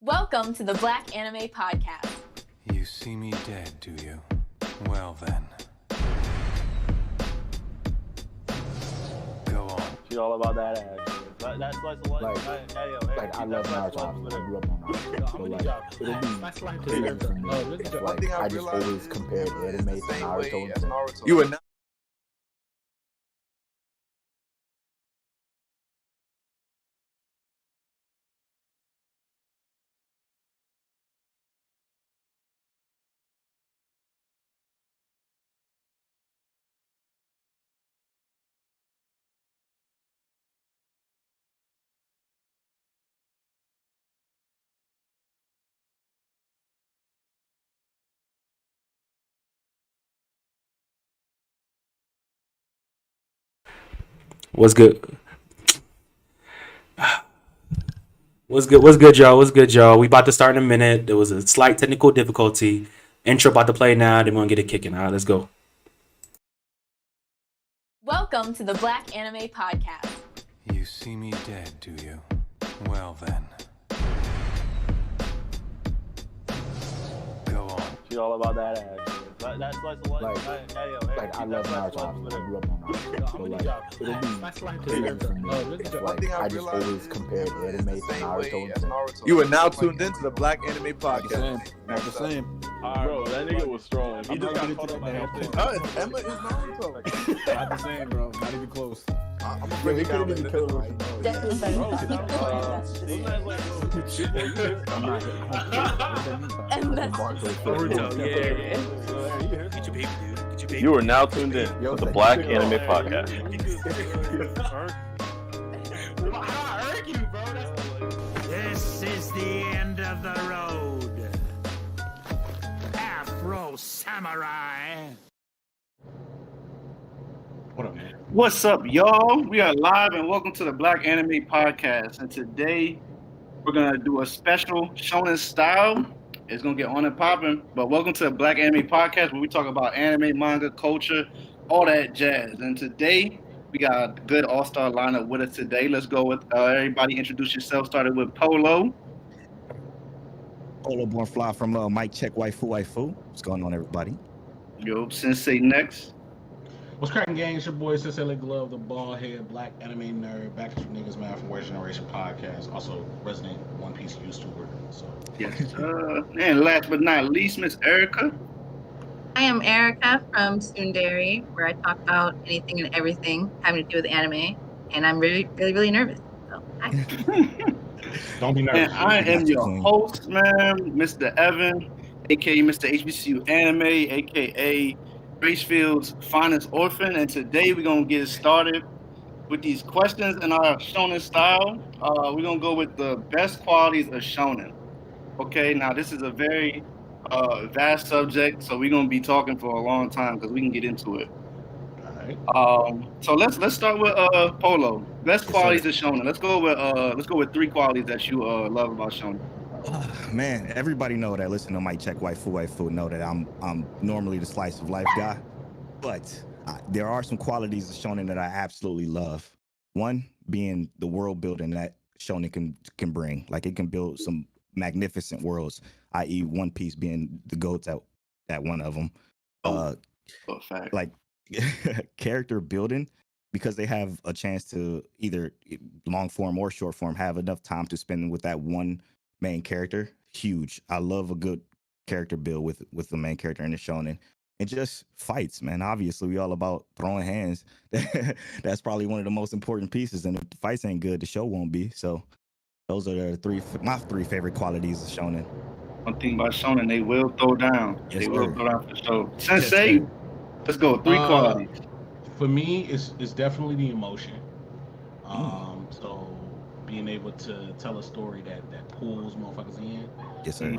Welcome to the Black Anime Podcast. You see me dead, do you? Well then. Go on. She all about that ass. That's slice of life. I love Naruto. I grew up on Naruto. So like, it'll be clear for me. Like, I just always compared anime to Naruto. You would not. What's good? What's good, y'all? We about to start in a minute. There was a slight technical difficulty. Intro about to play now. Then we're gonna get it kicking. All right, let's go. Welcome to the Black Anime Podcast. You see me dead, do you? Well then. Go on. She all about that ass. That's slice of life. I love Naruto. I grew up on Naruto. So like, it'll be clear for me. Like, I just always compared anime to Naruto. You are now tuned into the Black Anime Podcast. Not the same. Bro, that nigga was strong. He just got caught up by that. Emma is Naruto. Not the same, bro. Not even close. I'm gonna break it down. You are now tuned in to the Black Anime Podcast. This is the end of the road. Afro Samurai. What up, man? What's up, y'all? We are live and welcome to the Black Anime Podcast. And today we're gonna do a special Shonin Style. It's gonna get on and popping. But welcome to the Black Anime Podcast, where we talk about anime, manga, culture, all that jazz. And today we got a good all-star lineup with us today. Let's go with everybody. Introduce yourself. Started with Polo. Polo Born Fly from Mic Check Waifu. What's going on, everybody? Yo, Sensei next. What's cracking, gang? It's your boy Sensei Glove, the bald head black anime nerd, back at you niggas, man, from Worst Generation Podcast. Also, resident One Piece YouTuber. So Yes. And last but not least, Miss Erica. I am Erica from Tsundere, where I talk about anything and everything having to do with anime, and I'm really nervous. So, hi. don't be nervous. And I am your host, man, Mr. Evan, aka Mr. HBCU Anime, aka Gracefield's finest orphan, and today we're gonna get started with these questions in our Shonen Style. We're gonna go with the best qualities of Shonen. Okay, now this is a very vast subject, so we're gonna be talking for a long time because we can get into it. All right. So let's start with Polo. Best qualities of Shonen. Let's go with three qualities that you love about Shonen. Man, everybody know that. Listen to Mic Check Waifu know that I'm normally the slice of life guy, but there are some qualities of Shonen that I absolutely love. One being the world building that Shonen can bring. Like, it can build some magnificent worlds, i.e. One Piece being the GOAT at one of them. Like character building, because they have a chance to either long form or short form have enough time to spend with that one main character. Huge. I love a good character build with the main character in the shonen. And just fights, man. Obviously, we all about throwing hands. That's probably one of the most important pieces. And if the fights ain't good, the show won't be. So those are my three favorite qualities of shonen. One thing about Shonen, they will throw down. Yes, they will sir. throw down for sure. Sensei, let's go. Three qualities. For me, it's definitely the emotion. So being able to tell a story that pulls motherfuckers in. Yes, sir.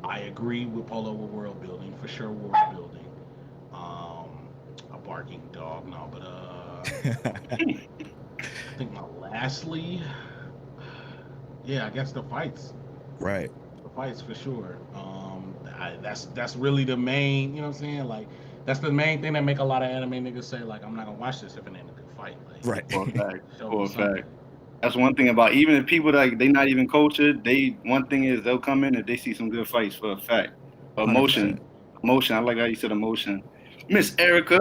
I agree with Polo with world building, for sure. World building. A barking dog, no, but I think lastly, yeah, I guess the fights. Right. The fights for sure. That's really the main. You know what I'm saying? Like, that's the main thing that make a lot of anime niggas say, like, I'm not gonna watch this if it ain't a good fight. Like, Right. For a fact. That's one thing about even if people like they not even cultured. One thing is they'll come in if they see some good fights for a fact. Emotion. I like how you said emotion. Miss Erica,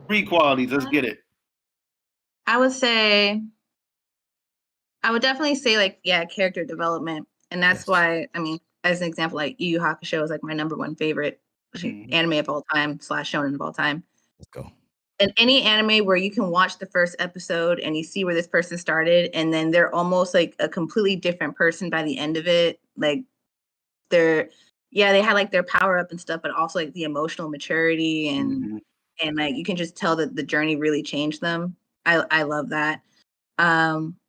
3 qualities. Let's get it. I would definitely say like, yeah, character development. And that's why, I mean, as an example, like Yu Yu Hakusho is like my #1 favorite anime of all time / shonen of all time. Let's go. And any anime where you can watch the first episode and you see where this person started, and then they're almost like a completely different person by the end of it. Like they had like their power up and stuff, but also like the emotional maturity and like you can just tell that the journey really changed them. I love that.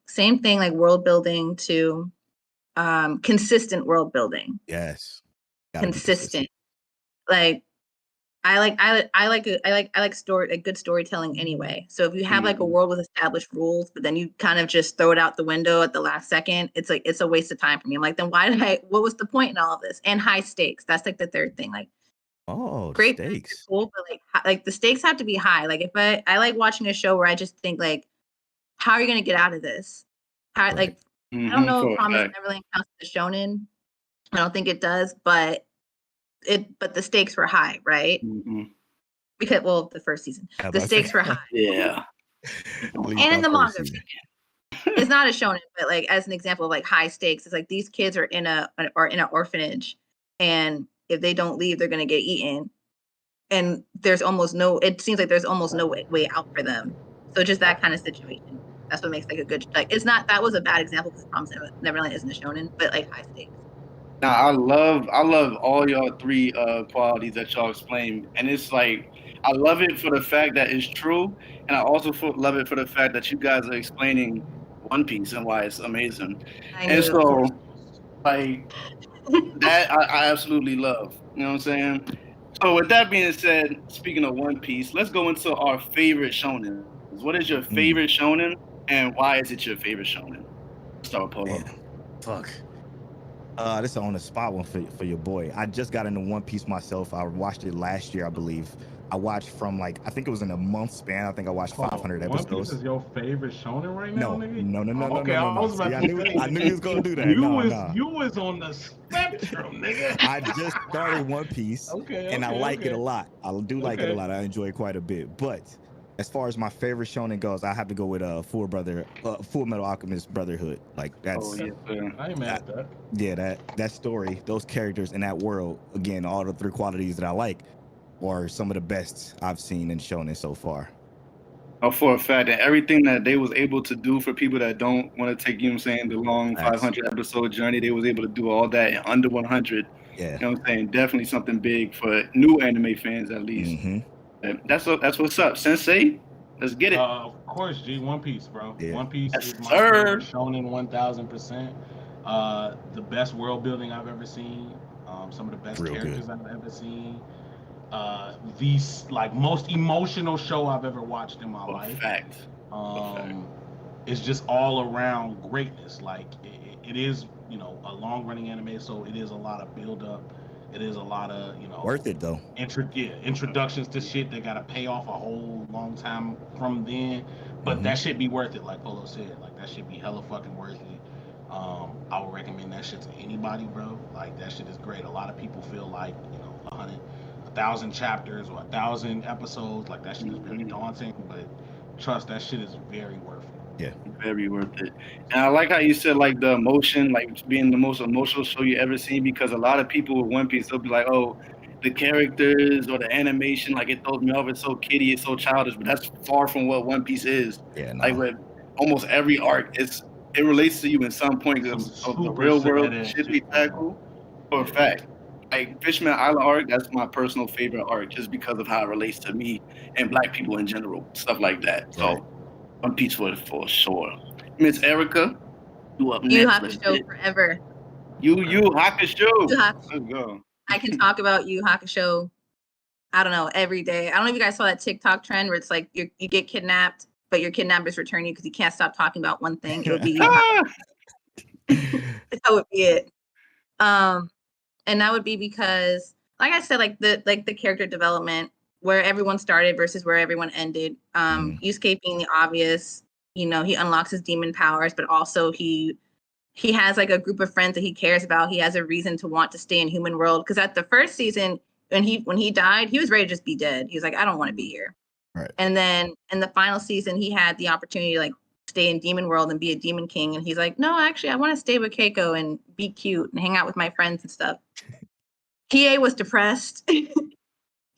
Same thing, like world building too. Consistent world building. Yes. Consistent. Like I like good storytelling anyway. So if you have like a world with established rules, but then you kind of just throw it out the window at the last second, it's like it's a waste of time for me. I'm like, then what was the point in all of this? And high stakes. That's like the third thing. Like great stakes. Cool, but like the stakes have to be high. Like if I like watching a show where I just think like, how are you gonna get out of this? How like I don't know if Promised Neverland counts as shonen. I don't think it does, but the stakes were high, right? Because the first season, the stakes were high. Yeah. And in the manga, it's not a shonen, but like as an example of like high stakes, it's like these kids are in an orphanage, and if they don't leave, they're gonna get eaten. And it seems like there's almost no way out for them. So just that kind of situation. That's what makes like a good that was a bad example because Promised Neverland isn't a shonen, but like high stakes. Now I love all y'all 3 qualities that y'all explained, and it's like I love it for the fact that it's true, and I also love it for the fact that you guys are explaining One Piece and why it's amazing. And so like that I absolutely love. You know what I'm saying? So with that being said, speaking of One Piece, let's go into our favorite shonen. What is your favorite shonen, and why is it your favorite shonen? Start with Polo. Fuck. This is on the spot one for your boy. I just got into One Piece myself. I watched it last year, I believe. I watched from I think it was in a month span. I think I watched 500 episodes. One Piece is your favorite shonen right now, nigga? No. Okay, I was about to say. I knew you was gonna do that. You was on the spectrum, nigga. I just started One Piece, and I like it a lot. I do like it a lot. I enjoy it quite a bit. But as far as my favorite shonen goes, I have to go with Full Metal Alchemist Brotherhood. Like that's I ain't mad at that. Yeah, that story, those characters in that world, again, all the 3 qualities that I like are some of the best I've seen in shonen so far. For a fact, and everything that they was able to do for people that don't want to take, you know what I'm saying, the long 500 episode journey, they was able to do all that in under 100. Yeah. You know what I'm saying? Definitely something big for new anime fans at least. That's what's up. Sensei, let's get it. Of course, G. One Piece, bro. Yeah. One Piece is my favorite shonen 1000%. The best world building I've ever seen. Some of the best characters I've ever seen. The most emotional show I've ever watched in my life. Fact. It's just all around greatness. Like it is, a long running anime, so it is a lot of build up. It is a lot of, worth it though. Introductions to shit that gotta pay off a whole long time from then. But that shit be worth it, like Polo said. Like that shit be hella fucking worth it. I would recommend that shit to anybody, bro. Like that shit is great. A lot of people feel like, 1,000 chapters or 1,000 episodes, like that shit is really daunting, but trust, that shit is very worth it. Yeah, very worth it. And I like how you said like the emotion, like being the most emotional show you ever seen, because a lot of people with One Piece, they'll be like, oh, the characters or the animation, like it throws me off, it's so kiddie, it's so childish, but that's far from what One Piece is. Yeah, like with almost every arc, it relates to you in some point of the real world shit we tackle. For a fact, like Fishman Island arc, that's my personal favorite arc, just because of how it relates to me and Black people in general, stuff like that. So One Piece for sure. Miss Erica, you up next? Yu Hakusho forever. Yu Hakusho. Let's go. I can talk about Yu Hakusho, I don't know, every day. I don't know if you guys saw that TikTok trend where it's like you get kidnapped, but your kidnappers return you because you can't stop talking about one thing. It would be Yu Hakusho. That would be it. And that would be because, like I said, like the character development, where everyone started versus where everyone ended. Yusuke being the obvious, he unlocks his demon powers, but also he has like a group of friends that he cares about. He has a reason to want to stay in human world. Because at the first season, when he died, he was ready to just be dead. He was like, I don't want to be here. Right. And then in the final season, he had the opportunity to like stay in demon world and be a demon king. And he's like, no, actually, I want to stay with Keiko and be cute and hang out with my friends and stuff. Kie was depressed.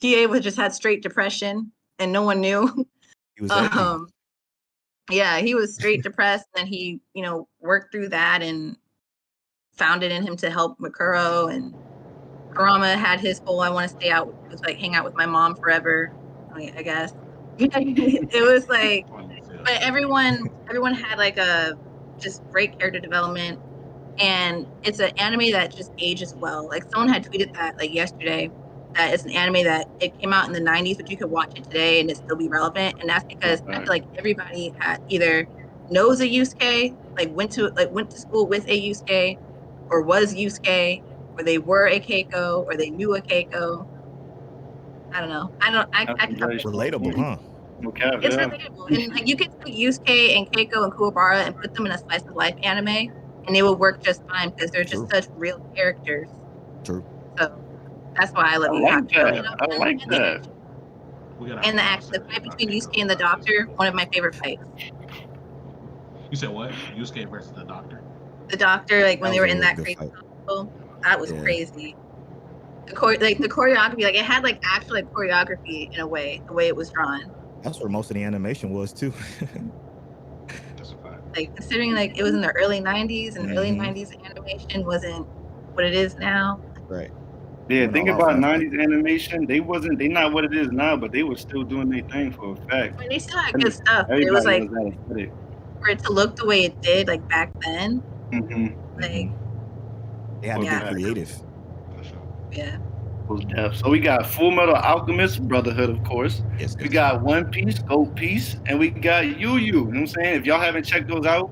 Kie just had straight depression and no one knew. He was yeah, he was straight depressed. And then he, worked through that and found it in him to help Mikuro. And Kurama had his whole, I want to stay out, was like hang out with my mom forever, I guess. It was like, but everyone had like a just great character development. And it's an anime that just ages well. Like someone had tweeted that like yesterday, that it's an anime that it came out in the 90s, but you could watch it today and it still be relevant. And that's because I feel like everybody had either knows a Yusuke, like went to school with a Yusuke, or was Yusuke, or they were a Keiko, or they knew a Keiko. I don't know. I can relatable, huh? Okay, it's relatable. And like you could take Yusuke and Keiko and Kuwabara and put them in a slice of life anime, and they will work just fine because they're just such real characters. True. So that's why I love I like that. And the fight between Yusuke and the Doctor, one of my favorite fights. You said what? Yusuke versus the Doctor? The Doctor, like when they were in that crazy hospital, that was crazy. The choreography, like it had like actual like choreography in a way, the way it was drawn. That's where most of the animation was too. That's a fact. Like considering like it was in the early 90s, and early 90s animation wasn't what it is now. Right. Yeah, think about 90s animation. They not what it is now, but they were still doing their thing for a fact. I mean, they still had good stuff. It was like for it to look the way it did, like back then. Like they had to be creative. Yeah. So we got Full Metal Alchemist Brotherhood, of course. Yes, we got One Piece, Gold Piece, and we got Yu. You know what I'm saying? If y'all haven't checked those out,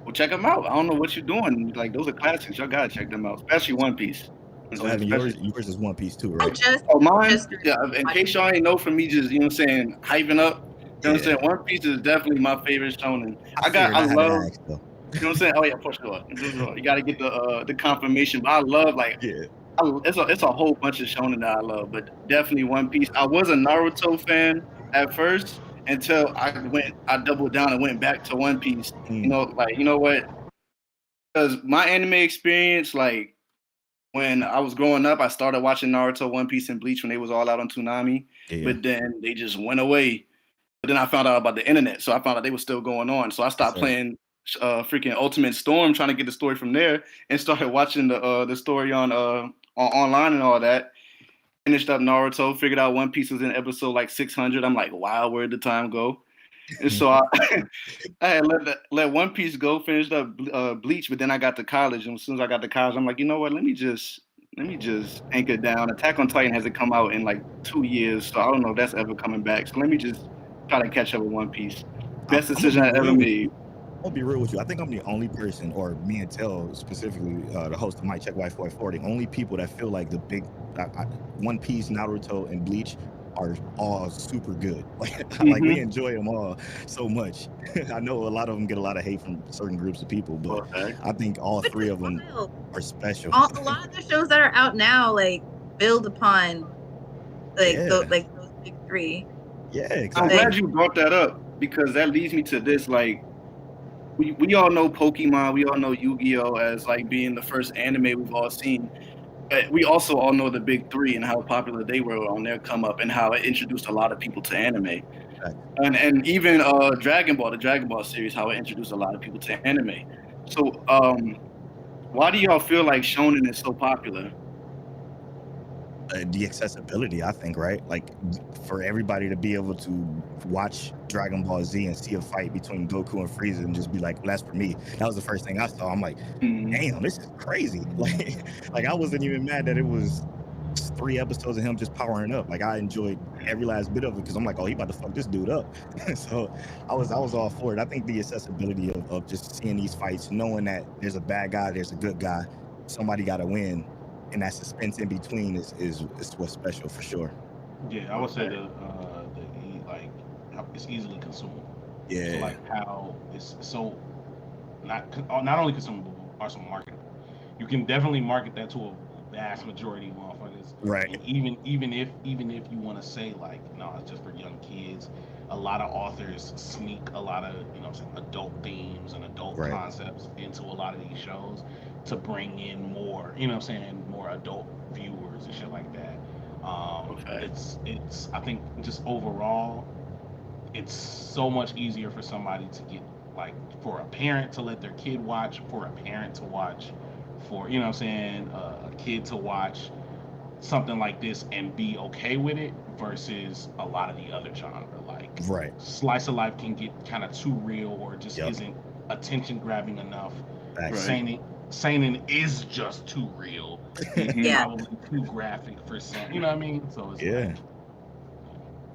well, check them out. I don't know what you're doing. Like those are classics. Y'all gotta check them out, especially One Piece. So having yours is One Piece too, right? Mine. In case y'all ain't know, from me just you know what I'm saying, hyping up. You know what I'm saying? One Piece is definitely my favorite shonen. I love. You know what I'm saying? Oh yeah, for sure. You gotta get the confirmation. But I love it's a whole bunch of shonen that I love, but definitely One Piece. I was a Naruto fan at first until I doubled down and went back to One Piece. You know what? Because my anime experience, like when I was growing up, I started watching Naruto, One Piece, and Bleach when they was all out on Toonami. But then they just went away. But then I found out about the internet, so I found out they were still going on. So I stopped playing freaking Ultimate Storm, trying to get the story from there, and started watching the story on online and all that. Finished up Naruto, figured out One Piece was in episode like 600. I'm like, wow, where'd the time go? And so I had let One Piece go, finished up Bleach, but then I got to college, and as soon as I got to college, I'm like, you know what? Let me just anchor down. Attack on Titan hasn't come out in like 2 years, so I don't know if that's ever coming back. So let me just try to catch up with One Piece. Best decision I ever made. I'll be real with you. I think I'm the only person, or me and Tel specifically, the host of My Check Y4, the only people that feel like the big One Piece, Naruto, and Bleach are all super good. Like we enjoy them all so much. I know a lot of them get a lot of hate from certain groups of people, but I think all three of them are special. A lot of the shows that are out now like build upon those big three. Yeah, exactly. I'm glad you brought that up because that leads me to this. Like, we all know Pokemon, we all know Yu-Gi-Oh! As like being the first anime we've all seen. But we also all know the big three and how popular they were on their come up and how it introduced a lot of people to anime. Right. And even Dragon Ball, the Dragon Ball series, how it introduced a lot of people to anime. So why do y'all feel like Shonen is so popular? The accessibility, I think, right? Like for everybody to be able to watch Dragon Ball Z and see a fight between Goku and Frieza and just be like, well, that's for me. That was the first thing I saw. I'm like, damn, this is crazy. Like I wasn't even mad that it was 3 episodes of him just powering up. Like I enjoyed every last bit of it because I'm like, oh, he about to fuck this dude up. So I was all for it. I think the accessibility of just seeing these fights, knowing that there's a bad guy, there's a good guy, somebody got to win. And that suspense in between is what's special for sure. Yeah, I would say it's easily consumable. Yeah. So like how it's so not only consumable, also marketable. You can definitely market that to a vast majority of motherfuckers. Right. And even if you want to say like, no, it's just for young kids, a lot of authors sneak a lot of, you know, adult themes and adult Right. concepts into a lot of these shows to bring in more, you know what I'm saying, more adult viewers and shit like that. It's I think just overall, it's so much easier for somebody to get, like, for a parent to let their kid watch, for a parent to watch, for, you know what I'm saying, a kid to watch something like this and be okay with it versus a lot of the other genre. Like, Right. slice of life can get kind of too real or just isn't attention grabbing enough. Right. Seinen is just too real. It's probably too graphic for some, you know what I mean? So it's like,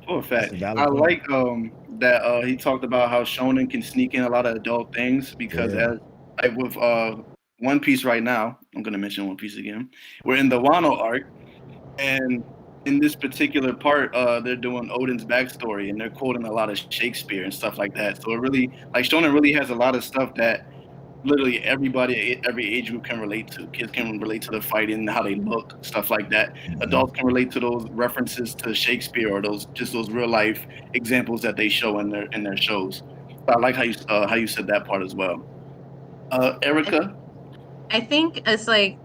for a fact, I like that he talked about how Shonen can sneak in a lot of adult things because as like with One Piece right now, I'm gonna mention One Piece again. We're in the Wano arc, and in this particular part, they're doing Odin's backstory and they're quoting a lot of Shakespeare and stuff like that. So it really, like, Shonen really has a lot of stuff that literally everybody, every age group can relate to. Kids can relate to the fighting, how they look, stuff like that. Adults can relate to those references to Shakespeare or those real life examples that they show in their shows. So I like how you said that part as well. Erica, I think it's like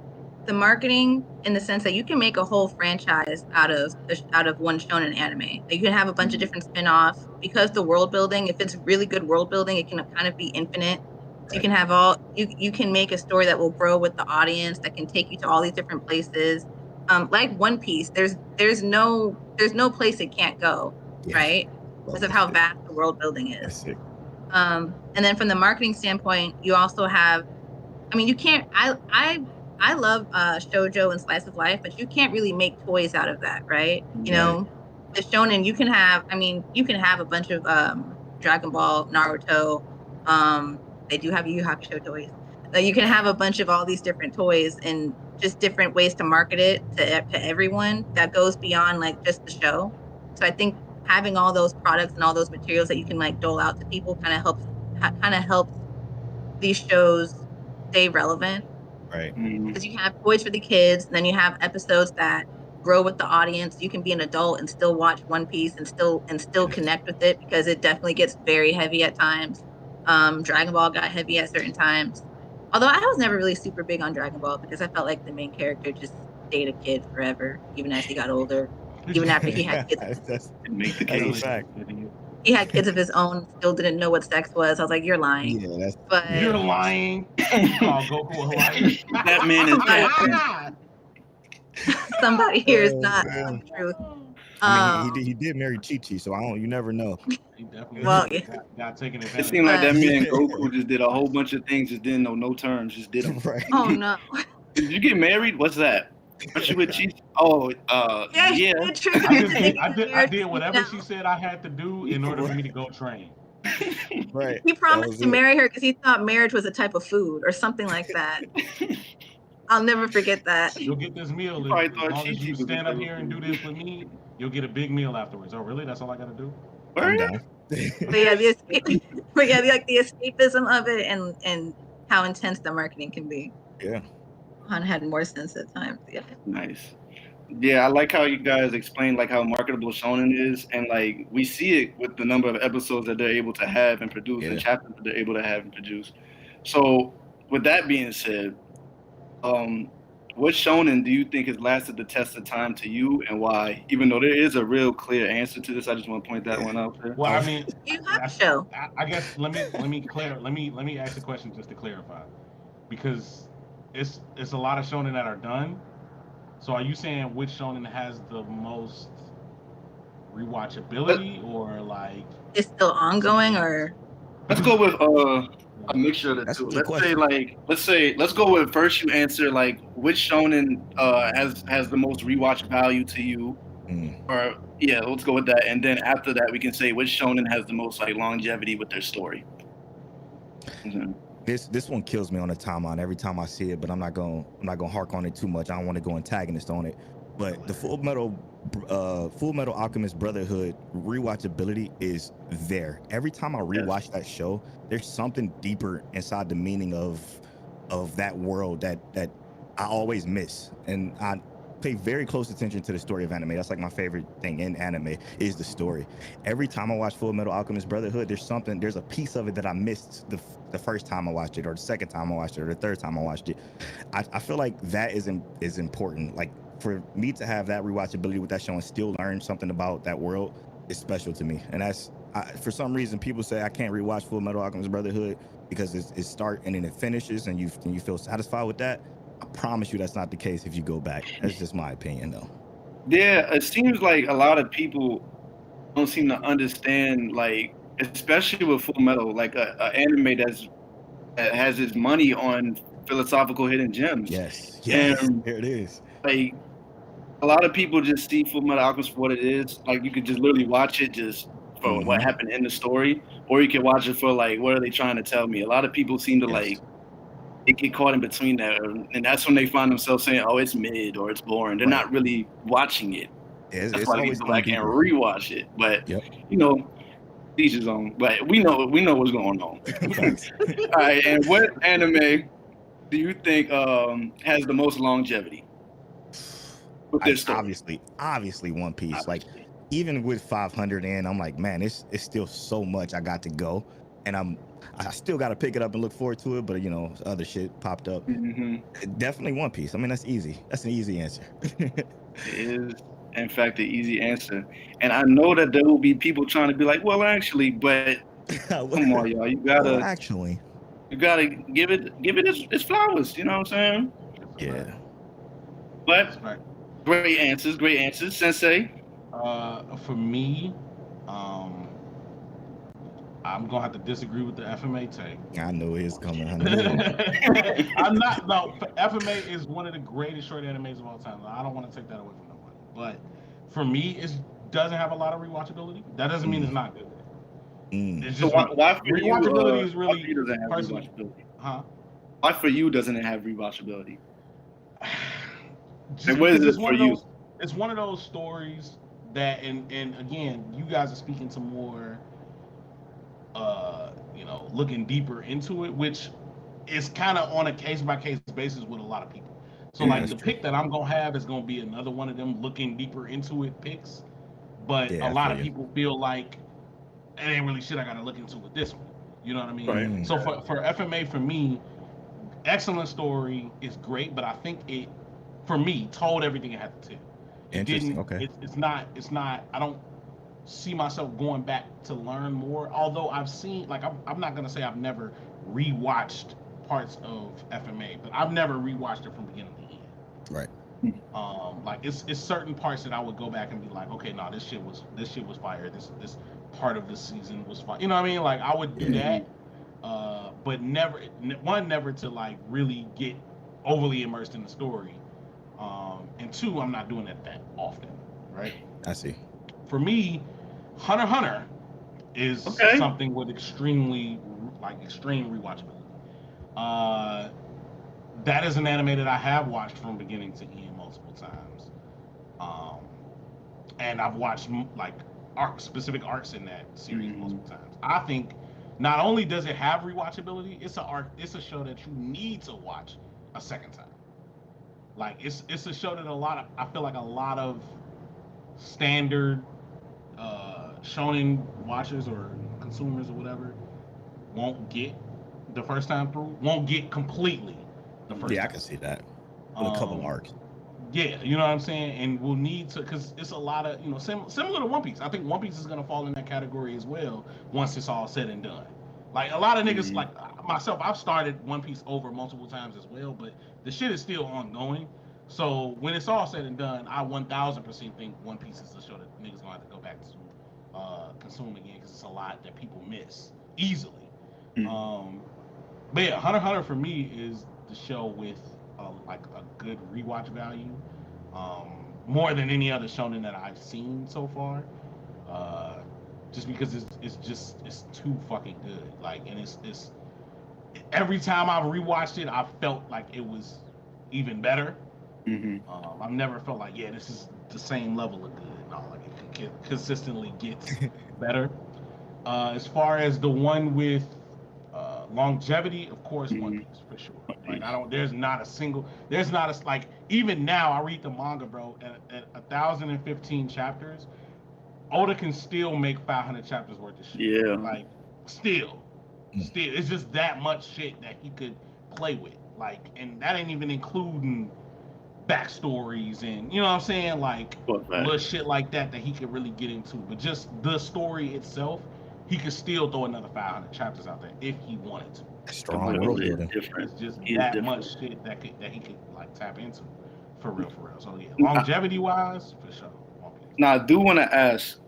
the marketing in the sense that you can make a whole franchise out of one shonen anime. Like, you can have a bunch of different spin-offs because the world building, if it's really good world building, it can kind of be infinite. So you can have you can make a story that will grow with the audience, that can take you to all these different places. Like One Piece, there's no place it can't go, right? Because of how vast the world building is. And then from the marketing standpoint, you also have, I mean, you can't. I love shoujo and slice of life, but you can't really make toys out of that, right? You know, the shonen, you can have a bunch of Dragon Ball, Naruto. They do have Yu Yu Hakusho toys. You can have a bunch of all these different toys and just different ways to market it to everyone that goes beyond like just the show. So I think having all those products and all those materials that you can like dole out to people kind of helps these shows stay relevant. Right. Because you have toys for the kids, and then you have episodes that grow with the audience. You can be an adult and still watch One Piece and still connect with it, because it definitely gets very heavy at times. Dragon Ball got heavy at certain times. Although I was never really super big on Dragon Ball because I felt like the main character just stayed a kid forever, even as he got older. Even after he had kids. That's a fact. He had kids of his own, still didn't know what sex was. I was like, you're lying. Yeah, you're lying. Oh, Goku a Hawaii. That man is somebody here is not telling the truth. I mean, he did marry Chi-Chi, so you never know. He definitely got taken advantage. It seemed like that man Goku just did a whole bunch of things, just didn't know no terms, just did them. Right. Oh no. Did you get married? What's that? Aren't you with Chi? Oh, yeah. I did whatever she said I had to do in order for me to go train. Right. He promised to marry her because he thought marriage was a type of food or something like that. I'll never forget that. You'll get this meal. As long as you stand up here and do this with me, you'll get a big meal afterwards. Oh, really? That's all I got to do? I'm down. But yeah, the escapism of it and how intense the marketing can be. Yeah. Han had more sense at times. Yeah. Nice. Yeah, I like how you guys explained like how marketable Shonen is, and like we see it with the number of episodes that they're able to have and produce, and chapters that they're able to have and produce. So, with that being said, what Shonen do you think has lasted the test of time to you, and why? Even though there is a real clear answer to this, I just want to point that one out there. Well, I mean, you have a show. I guess let me ask the question just to clarify, because it's a lot of Shonen that are done. So are you saying which Shonen has the most rewatchability, or like it's still ongoing, or let's go with a mixture of the two. Let's go with first you answer like which Shonen has the most rewatch value to you. Or yeah, let's go with that. And then after that we can say which Shonen has the most like longevity with their story. Mm-hmm. This one kills me on the timeline every time I see it, but I'm not gonna hark on it too much. I don't want to go antagonist on it. But the Full Metal Alchemist Brotherhood rewatchability is there. Every time I rewatch that show, there's something deeper inside the meaning of that world that I always miss, and I pay very close attention to the story of anime. That's like my favorite thing in anime is the story. Every time I watch Full Metal Alchemist Brotherhood, there's a piece of it that I missed the first time I watched it, or the second time I watched it, or the third time I watched it. I feel like that is important. Like, for me to have that rewatchability with that show and still learn something about that world is special to me. And that's for some reason people say I can't rewatch Full Metal Alchemist Brotherhood because it starts and then it finishes and you feel satisfied with that. I promise you that's not the case if you go back. That's just my opinion, though. Yeah, it seems like a lot of people don't seem to understand, like, especially with Full Metal, like a anime that has its money on philosophical hidden gems. Yes, and, there it is. Like, a lot of people just see Full Metal Alchemist for what it is. Like, you could just literally watch it just for what happened in the story, or you can watch it for, like, what are they trying to tell me? A lot of people seem to like get caught in between there, and that's when they find themselves saying, "Oh, it's mid" or "It's boring." They're not really watching it. That's why they go back and rewatch it. But you know, each his own. But we know what's going on. All right, and what anime do you think has the most longevity? Obviously One Piece. Like, even with 500 in, I'm like, man, it's still so much I got to go, and I still got to pick it up and look forward to it, but other shit popped up. Definitely One Piece. I mean, that's easy. That's an easy answer. It is, in fact, the easy answer. And I know that there will be people trying to be like, well, actually, but come on, y'all, you gotta give it its flowers. You know what I'm saying? Yeah. But great answers, Sensei. For me, I'm gonna have to disagree with the FMA take. I knew it was coming. I'm not. No, FMA is one of the greatest short animes of all time. I don't want to take that away from nobody. But for me, it doesn't have a lot of rewatchability. That doesn't mean it's not good. It's just why for rewatchability you, is really why for you doesn't have personal. rewatchability? Huh? Why for you doesn't it have rewatchability? Just and what is because it for you? It's one of those stories that, and again, you guys are speaking to more, looking deeper into it, which is kind of on a case-by-case basis with a lot of people. So, like, the pick that I'm going to have is going to be another one of them looking deeper into it picks. But a lot of people feel like, it ain't really shit I got to look into with this one. You know what I mean? Right. So, for FMA, for me, excellent story is great, but I think it, for me, told everything it had to tell. It didn't. Okay. It's not. I don't see myself going back to learn more. Although I've seen, like, I'm not gonna say I've never rewatched parts of FMA, but I've never rewatched it from beginning to end. Right. Like, it's certain parts that I would go back and be like, okay, no, this shit was fire. This part of the season was fire. You know what I mean? Like, I would do that, but never to like really get overly immersed in the story. And two, I'm not doing it that often, right? I see. For me, Hunter x Hunter is something with extreme rewatchability. That is an anime that I have watched from beginning to end multiple times. And I've watched like specific arcs in that series multiple times. I think not only does it have rewatchability, it's a show that you need to watch a second time. Like, it's a show that I feel like a lot of standard shonen watchers or consumers or whatever won't get the first time through, won't get completely the first time. I can see that. With a couple arcs. Yeah, you know what I'm saying? And we'll need to, because it's a lot of, similar to One Piece. I think One Piece is going to fall in that category as well once it's all said and done. Like, a lot of niggas, like myself, I've started One Piece over multiple times as well, but the shit is still ongoing. So when it's all said and done, I 1000% think One Piece is a show that niggas gonna have to go back to consume again, because it's a lot that people miss easily. But yeah, Hunter x Hunter for me is the show with like a good rewatch value, more than any other shonen that I've seen so far. Just because it's too fucking good. Like, and it's every time I've rewatched it, I felt like it was even better. I've never felt like, yeah, this is the same level of good. No, like it consistently gets better. As far as the one with longevity, of course, One Piece for sure. Like there's not a like, even now I read the manga, bro, at 1,015 chapters, Oda can still make 500 chapters worth of shit. Yeah. Like still, it's just that much shit that he could play with. Like, and that ain't even including backstories and, you know what I'm saying, like little shit like that he could really get into. But just the story itself, he could still throw another 500 chapters out there if he wanted to. Strong world building. It's just that much shit that he could like tap into, for real. So yeah, longevity wise, for sure. Now I do want to ask,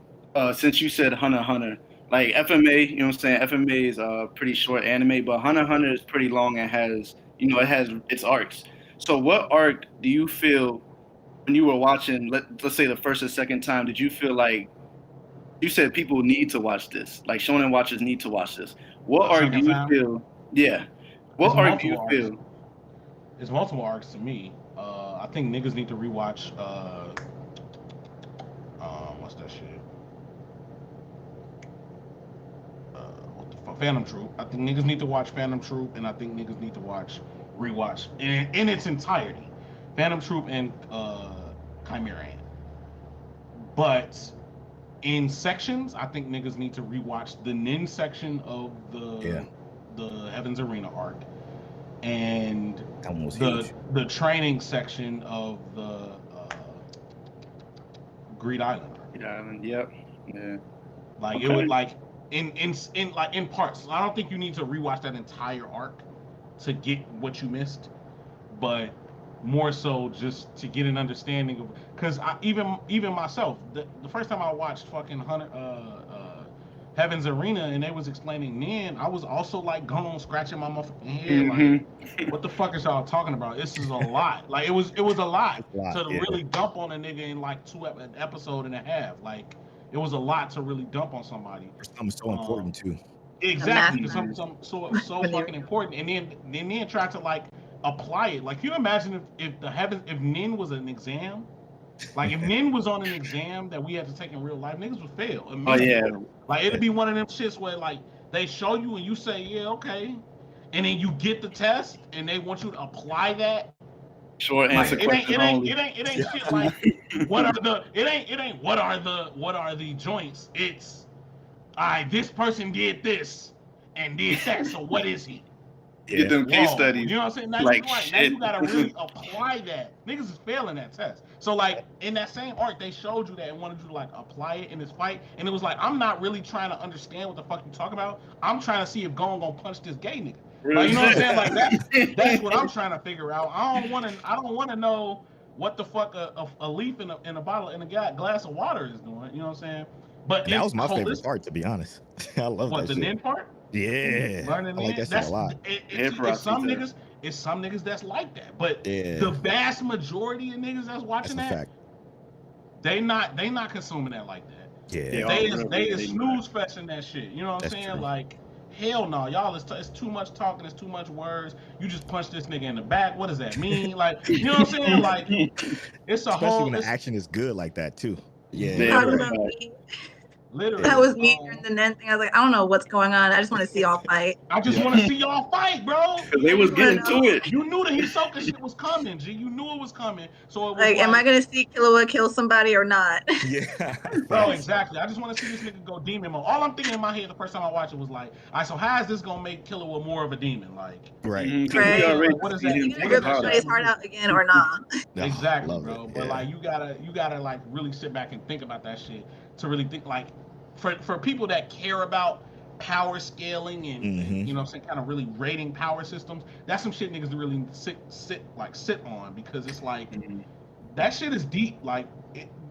since you said Hunter x Hunter, like FMA, you know what I'm saying? FMA is a pretty short anime, but Hunter x Hunter is pretty long and has, it has its arcs. So what arc do you feel when you were watching, let's say the first or second time, did you feel like, you said people need to watch this, like shonen watchers need to watch this. What arc do you feel, what arc do you feel? There's multiple arcs to me. I think niggas need to rewatch, what's that shit? What the fuck? Phantom Troop. I think niggas need to watch Phantom Troop, and I think niggas need to rewatch in its entirety, Phantom Troop and Chimera Ant. But in sections, I think niggas need to rewatch the Nin section of the Heaven's Arena arc, and the training section of the Greed Island. Greed Island, yep. Yeah. Like it would, like in parts. I don't think you need to rewatch that entire arc to get what you missed, but more so just to get an understanding of, because even myself, the first time I watched fucking Heaven's Arena and they was explaining Nin, I was also like going scratching my motherfucking head, like, what the fuck is y'all talking about? This is a lot. Like it was a lot to really dump on a nigga in like an episode and a half. Like it was a lot to really dump on somebody. Something so important too. Exactly, something so fucking important, and then try to like apply it. Like, you imagine if Nin was an exam, like if Nin was on an exam that we had to take in real life, niggas would fail. Oh yeah, like it'd be one of them shits where like they show you and you say yeah okay, and then you get the test and they want you to apply that. Short answer question only. It ain't shit like what are the joints? It's this person did this and did that, so what is he? Get them case studies. You know what I'm saying? Now, like, now you gotta really apply that. Niggas is failing that test. So like in that same arc, they showed you that and wanted you to like apply it in this fight, and it was like, I'm not really trying to understand what the fuck you talking about. I'm trying to see if Gon gonna punch this gay nigga. Like, you know what I'm saying? Like that's what I'm trying to figure out. I don't want to know what the fuck a leaf in a bottle in a glass of water is doing. You know what I'm saying? But that was my favorite part, to be honest. I love that. What, the Nin part? Yeah, I like that shit a lot. It's some niggas that's like that, but the vast majority of niggas that's watching that, they not consuming that like that. Yeah, they is snooze festing that shit. You know what I'm saying? True. Like, hell no, y'all, it's too much talking, it's too much words. You just punch this nigga in the back. What does that mean? Like, you know what I'm saying? Like, it's especially when the action is good like that too. Literally. That was me during the Nen thing. I was like, I don't know what's going on. I just want to see y'all fight. I just want to see y'all fight, bro. Because they was getting to it. You knew the Hisoka shit was coming, G. You knew it was coming. So it was like, am I going to see Killua kill somebody or not? Yeah. Bro, exactly. I just want to see this nigga go demon mode. All I'm thinking in my head the first time I watched it was like, all right, so how is this going to make Killua more of a demon? Like, right. Like, what is that? You going to play his heart out again or not? Exactly, bro. But like, you gotta like really sit back and think about that shit to really think, like, for people that care about power scaling and, and you know what I'm saying, kind of really rating power systems, that's some shit niggas really sit on, because it's like that shit is deep. Like,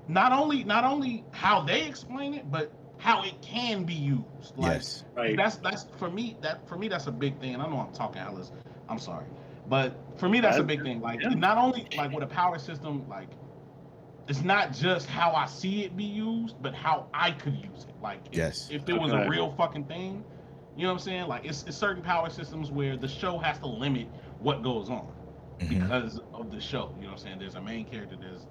not only how they explain it, but how it can be used. Like, yes, right. That's for me that's a big thing. And I know I'm talking Alice. I'm sorry, but for me that's a big thing. Like, not only like with a power system, like, it's not just how I see it be used, but how I could use it. Like, if it was a real fucking thing, you know what I'm saying? Like, it's certain power systems where the show has to limit what goes on. because of the show. You know what I'm saying? There's a main character, there's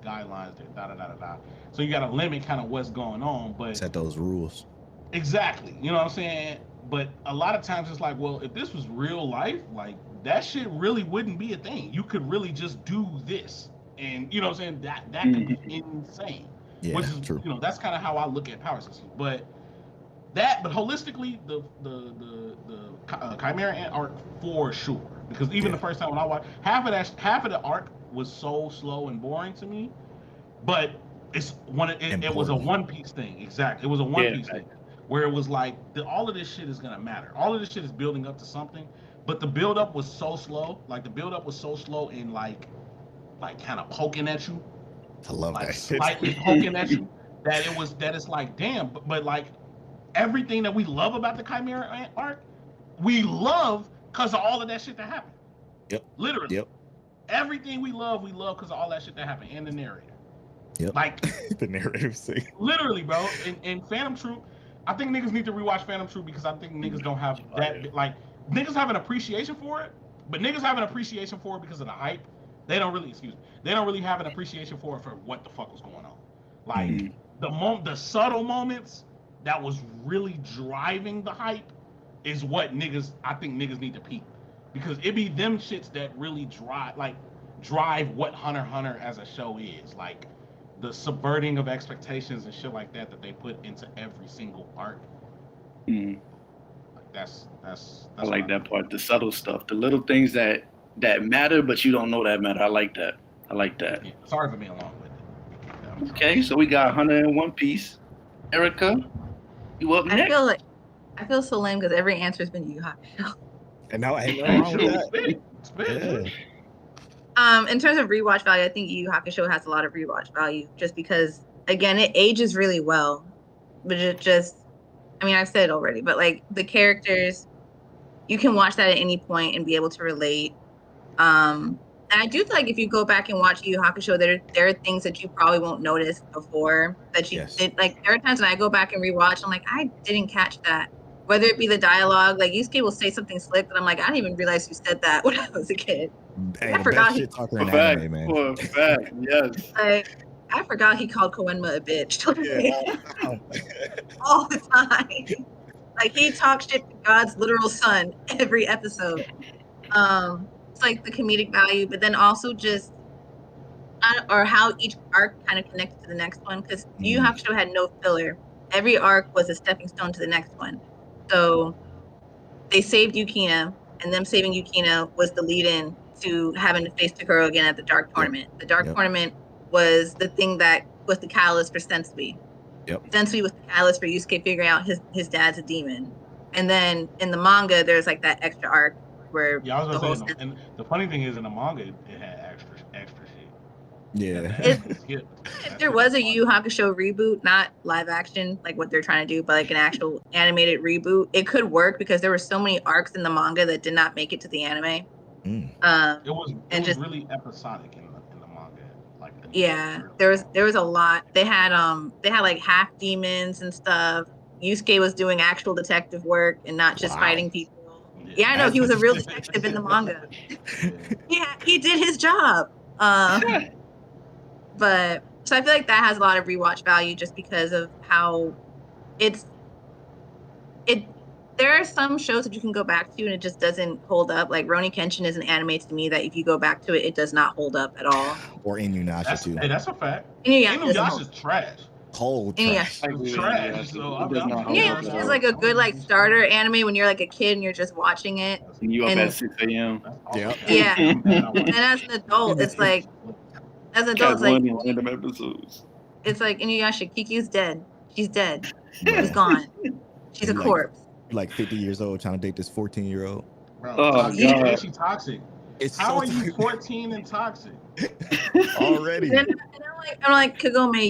guidelines, there's da da da da da. So you got to limit kind of what's going on, but set those rules. Exactly. You know what I'm saying? But a lot of times it's like, well, if this was real life, like that shit really wouldn't be a thing. You could really just do this, and you know what I'm saying? That could be insane. Yeah, which is true. You know, that's kind of how I look at power systems. But holistically, the Chimera Ant arc for sure, because even the first time when I watched half of the arc was so slow and boring to me, but it was a One Piece thing. Exactly, it was a One Piece thing where it was like all of this shit is gonna matter. All of this shit is building up to something, but the build up was so slow. Like the build up was so slow and like kind of poking at you. I love like that shit. Slightly poking at you. That it's like damn, but like everything that we love about the Chimera Ant arc, we love because of all of that shit that happened. Yep. Literally. Yep. Everything we love because of all that shit that happened, and the narrator. Yep. Like the narrative thing. Literally, bro. And Phantom Troop, I think niggas need to rewatch Phantom Troop because I think niggas don't have that like niggas have an appreciation for it, but niggas have an appreciation for it because of the hype. They don't really have an appreciation for it for what the fuck was going on. Like the subtle moments that was really driving the hype is what I think niggas need to peep. Because it be them shits that really drive what Hunter x Hunter as a show is. Like the subverting of expectations and shit like that they put into every single arc. Like that's I like that part, the subtle stuff, the little things that matter, but you don't know that matter. I like that. Yeah, sorry for being long with it. Okay, so we got Hunter in One Piece. Erica, you up next? I feel so lame because every answer has been Yu Hakusho. And now I ain't wrong with that. In terms of rewatch value, I think Yu Hakusho has a lot of rewatch value just because, again, it ages really well. But I've said it already, but like the characters, you can watch that at any point and be able to relate. And I do feel like if you go back and watch Yu Hakusho, there are things that you probably won't notice before that you did. Like there are times when I go back and rewatch, I'm like, I didn't catch that. Whether it be the dialogue, like Yusuke will say something slick, but I'm like, I didn't even realize you said that when I was a kid. Hey, I forgot he talker in anime, man. For a fact, yes. Like, I forgot he called Koenma a bitch. All the time. Like he talks shit to God's literal son every episode. It's like the comedic value, but then also just or how each arc kind of connected to the next one. Because Yu Hakusho had no filler. Every arc was a stepping stone to the next one. So they saved Yukina, and them saving Yukina was the lead-in to having to face Takuro again at the Dark Tournament. The Dark Tournament was the thing that was the catalyst for Sensui. Sensui was the catalyst for Yusuke figuring out his dad's a demon. And then in the manga, there's like that extra arc where I was gonna say, and the funny thing is in the manga, it had extra shit. Yeah. If there was a Yu Hakusho reboot, not live action, like what they're trying to do, but like an actual animated reboot, it could work because there were so many arcs in the manga that did not make it to the anime. It was really episodic in the manga. Like there was a lot. They had like half demons and stuff. Yusuke was doing actual detective work and not just fighting people. Yeah, I know he was a real detective in the manga. He did his job. But so I feel like that has a lot of rewatch value just because of how there are some shows that you can go back to and it just doesn't hold up. Like Rurouni Kenshin is an anime to me that if you go back to it, it does not hold up at all. Or Inuyasha too. Hey, that's a fact. Inuyasha's trash. Whole trash. Trash. So Inuyasha is like a good like starter anime when you're like a kid and you're just watching it. And you up at 6 a.m. Yeah. And as an adult, it's like random episodes. It's like Inuyasha, Kikyu's dead. She's dead. She's gone. She's a corpse. Like 50 years old trying to date this 14-year-old. God. She's toxic. How are you 14 and toxic? Already. And I'm like, Kagome,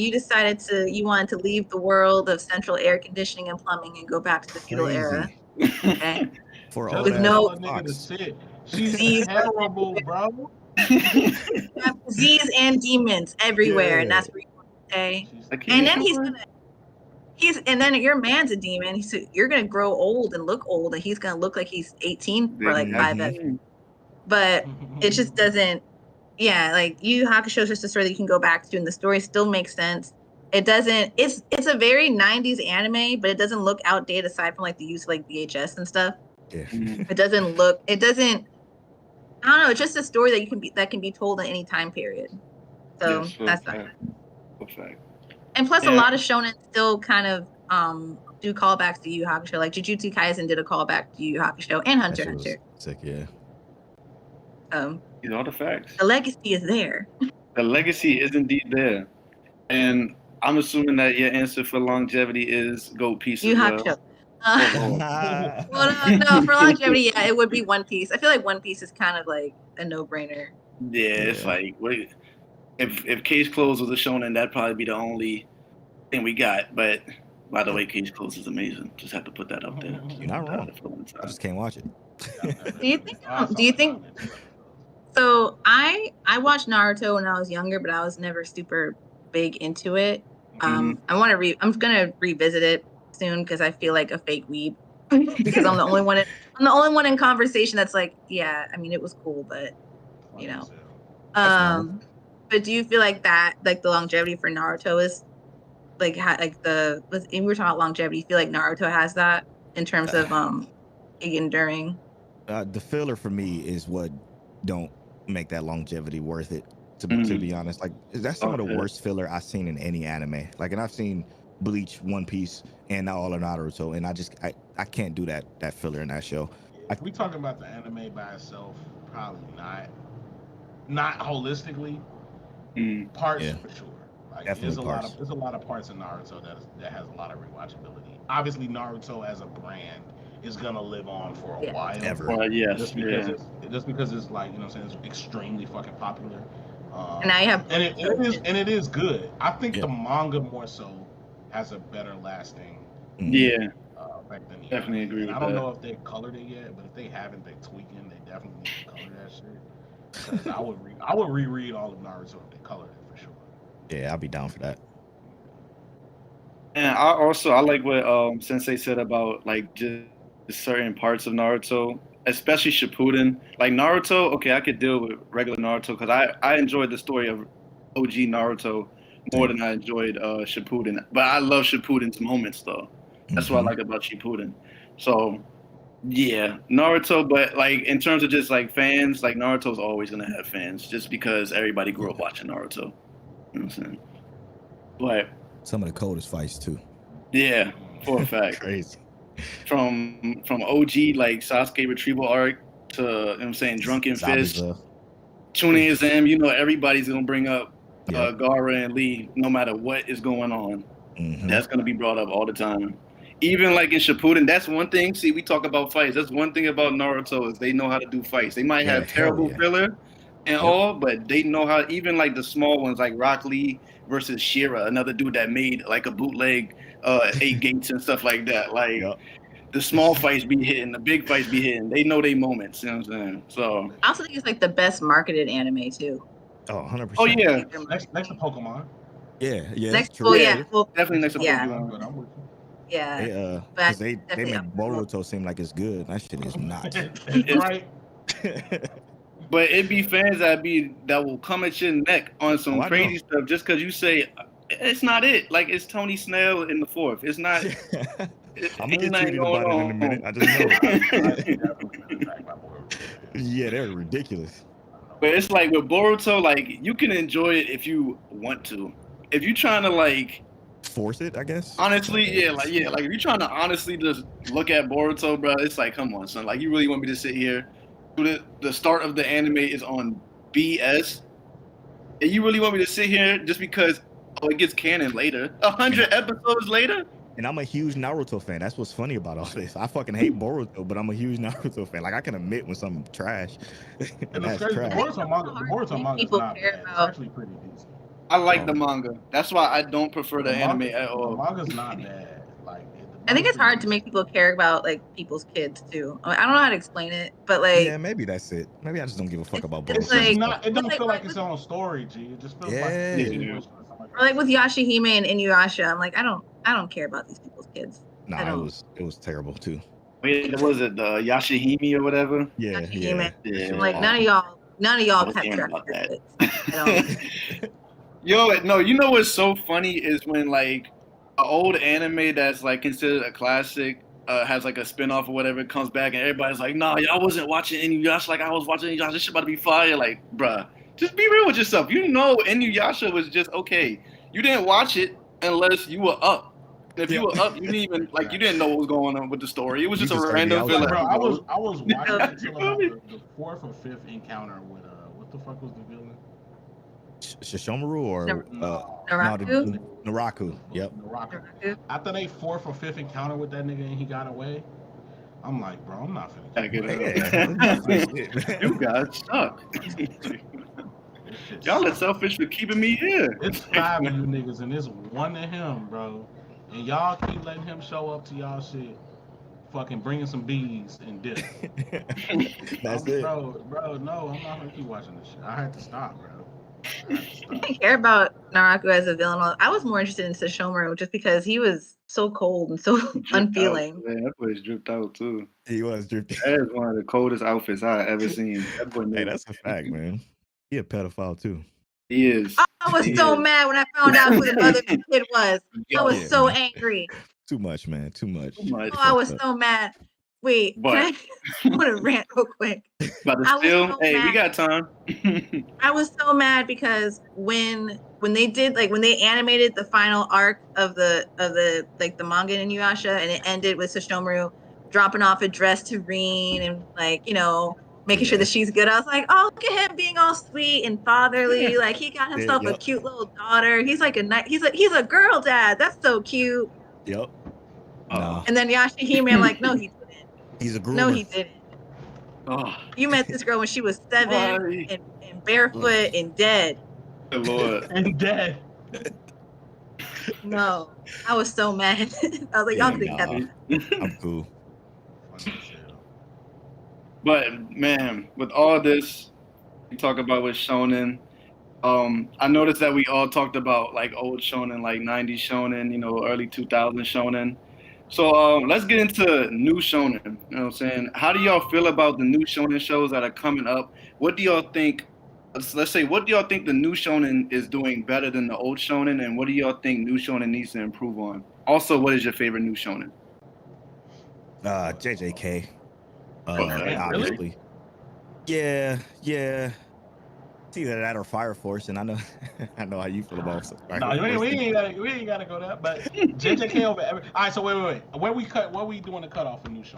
you wanted to leave the world of central air conditioning and plumbing and go back to the feudal era. Okay? For all with that no she's terrible, bro. Disease and demons everywhere, and that's what you want to say. And then and then your man's a demon. You're gonna grow old and look old, and he's gonna look like he's 18 for like 5 episodes. but it just doesn't. Yeah, like Yu Yu Hakusho is just a story that you can go back to, and the story still makes sense. It doesn't. It's a very 90s anime, but it doesn't look outdated aside from like the use of like VHS and stuff. Yeah. It doesn't look. It doesn't. I don't know. It's just a story that can be told in any time period. So that's not. And plus, a lot of shonen still kind of do callbacks to Yu Yu Hakusho. Like Jujutsu Kaisen did a callback to Yu Yu Hakusho and Hunter x Hunter. Sick, yeah. You know the facts. The legacy is there. The legacy is indeed there, and I'm assuming that your answer for longevity is Gold Piece. Yu Yu Hakusho. Well, no, for longevity, yeah, it would be One Piece. I feel like One Piece is kind of like a no-brainer. Yeah, it's like, wait, if Case Closed was a shonen, that'd probably be the only thing we got. But by the way, Case Closed is amazing. Just have to put that out there. You're not wrong. I just can't watch it. Do you think? So I watched Naruto when I was younger, but I was never super big into it. I'm gonna revisit it soon because I feel like a fake weeb because I'm the only one. I'm the only one in conversation that's like, yeah. I mean, it was cool, but you know. But do you feel like that, like the longevity for Naruto is like, we were talking about longevity. You feel like Naruto has that in terms of enduring? The filler for me is what don't make that longevity worth it. To be honest, like that's some of the worst filler I've seen in any anime. Like, and I've seen Bleach, One Piece, and now all of Naruto, and I can't do that filler in that show. If we talking about the anime by itself, probably not holistically. Parts for sure. Like there's a lot of parts in Naruto that has a lot of rewatchability. Obviously, Naruto as a brand is gonna live on for a while. Ever. Yes. Just because it's like, you know what I'm saying, it's extremely fucking popular. And now you have it is good. I think the manga more so has a better lasting. Effect than the Definitely agree with I don't that. know if they colored it yet, but if they haven't, they're tweaking. They definitely need to color that shit. Because I would reread all of Naruto if they colored it for sure. Yeah, I'll be down for that. And I like what Sensei said about like just certain parts of Naruto, especially Shippuden. Like Naruto, okay, I could deal with regular Naruto because I enjoyed the story of OG Naruto more than I enjoyed Shippuden. But I love Shippuden's moments though. That's what I like about Shippuden. So yeah, Naruto. But like in terms of just like fans, like Naruto's always gonna have fans just because everybody grew up watching Naruto. You know what I'm saying? But some of the coldest fights too. Yeah, for a fact. Crazy. From OG like Sasuke retrieval arc to, you know what I'm saying, Drunken Fist, Chunin Exam, you know everybody's gonna bring up Gaara and Lee no matter what is going on. That's gonna be brought up all the time. Even like in Shippuden, that's one thing. See, we talk about fights. That's one thing about Naruto is they know how to do fights. They might have terrible filler and all, but they know how. Even like the small ones, like Rock Lee versus Shira, another dude that made like a bootleg 8 Gates and stuff like that. Like the small fights be hitting, the big fights be hitting. They know their moments. You know what I'm saying? So I also think it's like the best marketed anime too. Oh, 100%. Oh yeah. Next to Pokemon. Yeah. Next, true. Definitely next to Pokemon. Yeah. Because they make Boruto seem like it's good. That shit is not. Right. But it be fans that will come at your neck on some crazy stuff just because you say it's not it. Like it's Tony Snell in the fourth. It's not. I'm gonna get tweeted about it in a minute. I just know. Yeah, they're ridiculous. But it's like with Boruto, like you can enjoy it if you want to. If you're trying to like force it, I guess. Honestly, like if you're trying to honestly just look at Boruto, bro, it's like, come on, son. Like you really want me to sit here? The start of the anime is on BS, and you really want me to sit here just because it gets canon later, 100 episodes later? And I'm a huge Naruto fan. That's what's funny about all this. I fucking hate Boruto, but I'm a huge Naruto fan. Like I can admit when something's trash. And that's trash. The Boruto manga is not bad. It's actually pretty decent. I like the manga. That's why I don't prefer the anime at all. The manga's not bad. Like I think it's hard to make people care about like people's kids too. I don't know how to explain it, but like maybe that's it. Maybe I just don't give a fuck about Boruto. Like, it don't feel like its own story, G. It just feels like or like with Yashahime and Inuyasha, I'm like I don't care about these people's kids. Nah, it was terrible too. Wait, was it the Yashahime or whatever? Yeah, Yashahime. Yeah. I'm like, none of I y'all was kept hearing track about of that. it. I don't. Yo, no, you know what's so funny is when like an old anime that's like considered a classic has like a spinoff or whatever comes back and everybody's like, nah, y'all wasn't watching Inuyasha like I was watching Inuyasha. This shit about to be fire. Like, bruh, just be real with yourself. You know Inuyasha was just okay. You didn't watch it unless you were up. And if you were up, you didn't even like you didn't know what was going on with the story. It was just a random Like, villain. bro, I was watching it until about the fourth or fifth encounter with what the fuck was the villain? Shishomaru or Naraku? Naraku. Yep. Naraku. After they fourth or fifth encounter with that nigga and he got away, I'm like, bro, I'm not finna get You guys suck. Y'all are selfish for keeping me here. It's 5 of you niggas and it's 1 of him, bro. And y'all keep letting him show up to y'all shit, fucking bringing some bees and dip. That's it. Bro, no, I'm not gonna keep watching this shit. I had to stop, bro. I didn't care about Naraku as a villain. I was more interested in Sesshomaru just because he was so cold and so unfeeling. Man, that boy's dripped out too. He was dripped. That is one of the coldest outfits I've ever seen. That boy Hey, that's a fact, man. He a pedophile too. He is. I was so mad when I found out who the other kid was. I was so angry. Too much, man. Too much. Oh, I was so mad. Wait, I want to rant real quick. But still, hey, we got time. I was so mad because when they did when they animated the final arc of the the manga in Inuyasha and it ended with Sesshomaru dropping off a dress to Rin and making sure that she's good. I was like, oh, look at him being all sweet and fatherly. Like he got himself a cute little daughter. He's like he's a girl dad. That's so cute. Yep. And then Yashahime, I'm like, no, he didn't. He's a groomer. No, he didn't. Oh. You met this girl when she was 7 and barefoot and dead. Good Lord. And dead. No, I was so mad. I was like, y'all could have kept that. I'm cool. But man, with all this, we talk about with Shonen. I noticed that we all talked about like old Shonen, like 90s Shonen, early 2000s Shonen. So let's get into new Shonen. You know what I'm saying? How do y'all feel about the new Shonen shows that are coming up? What do y'all think? Let's say, what do y'all think the new Shonen is doing better than the old Shonen, and what do y'all think new Shonen needs to improve on? Also, what is your favorite new Shonen? JJK. Okay, obviously. really? Yeah. It's either that or Fire Force, and I know how you feel about it. No, we ain't gotta go there. But JJK over every. All right, so wait. Where we doing the cutoff for new show?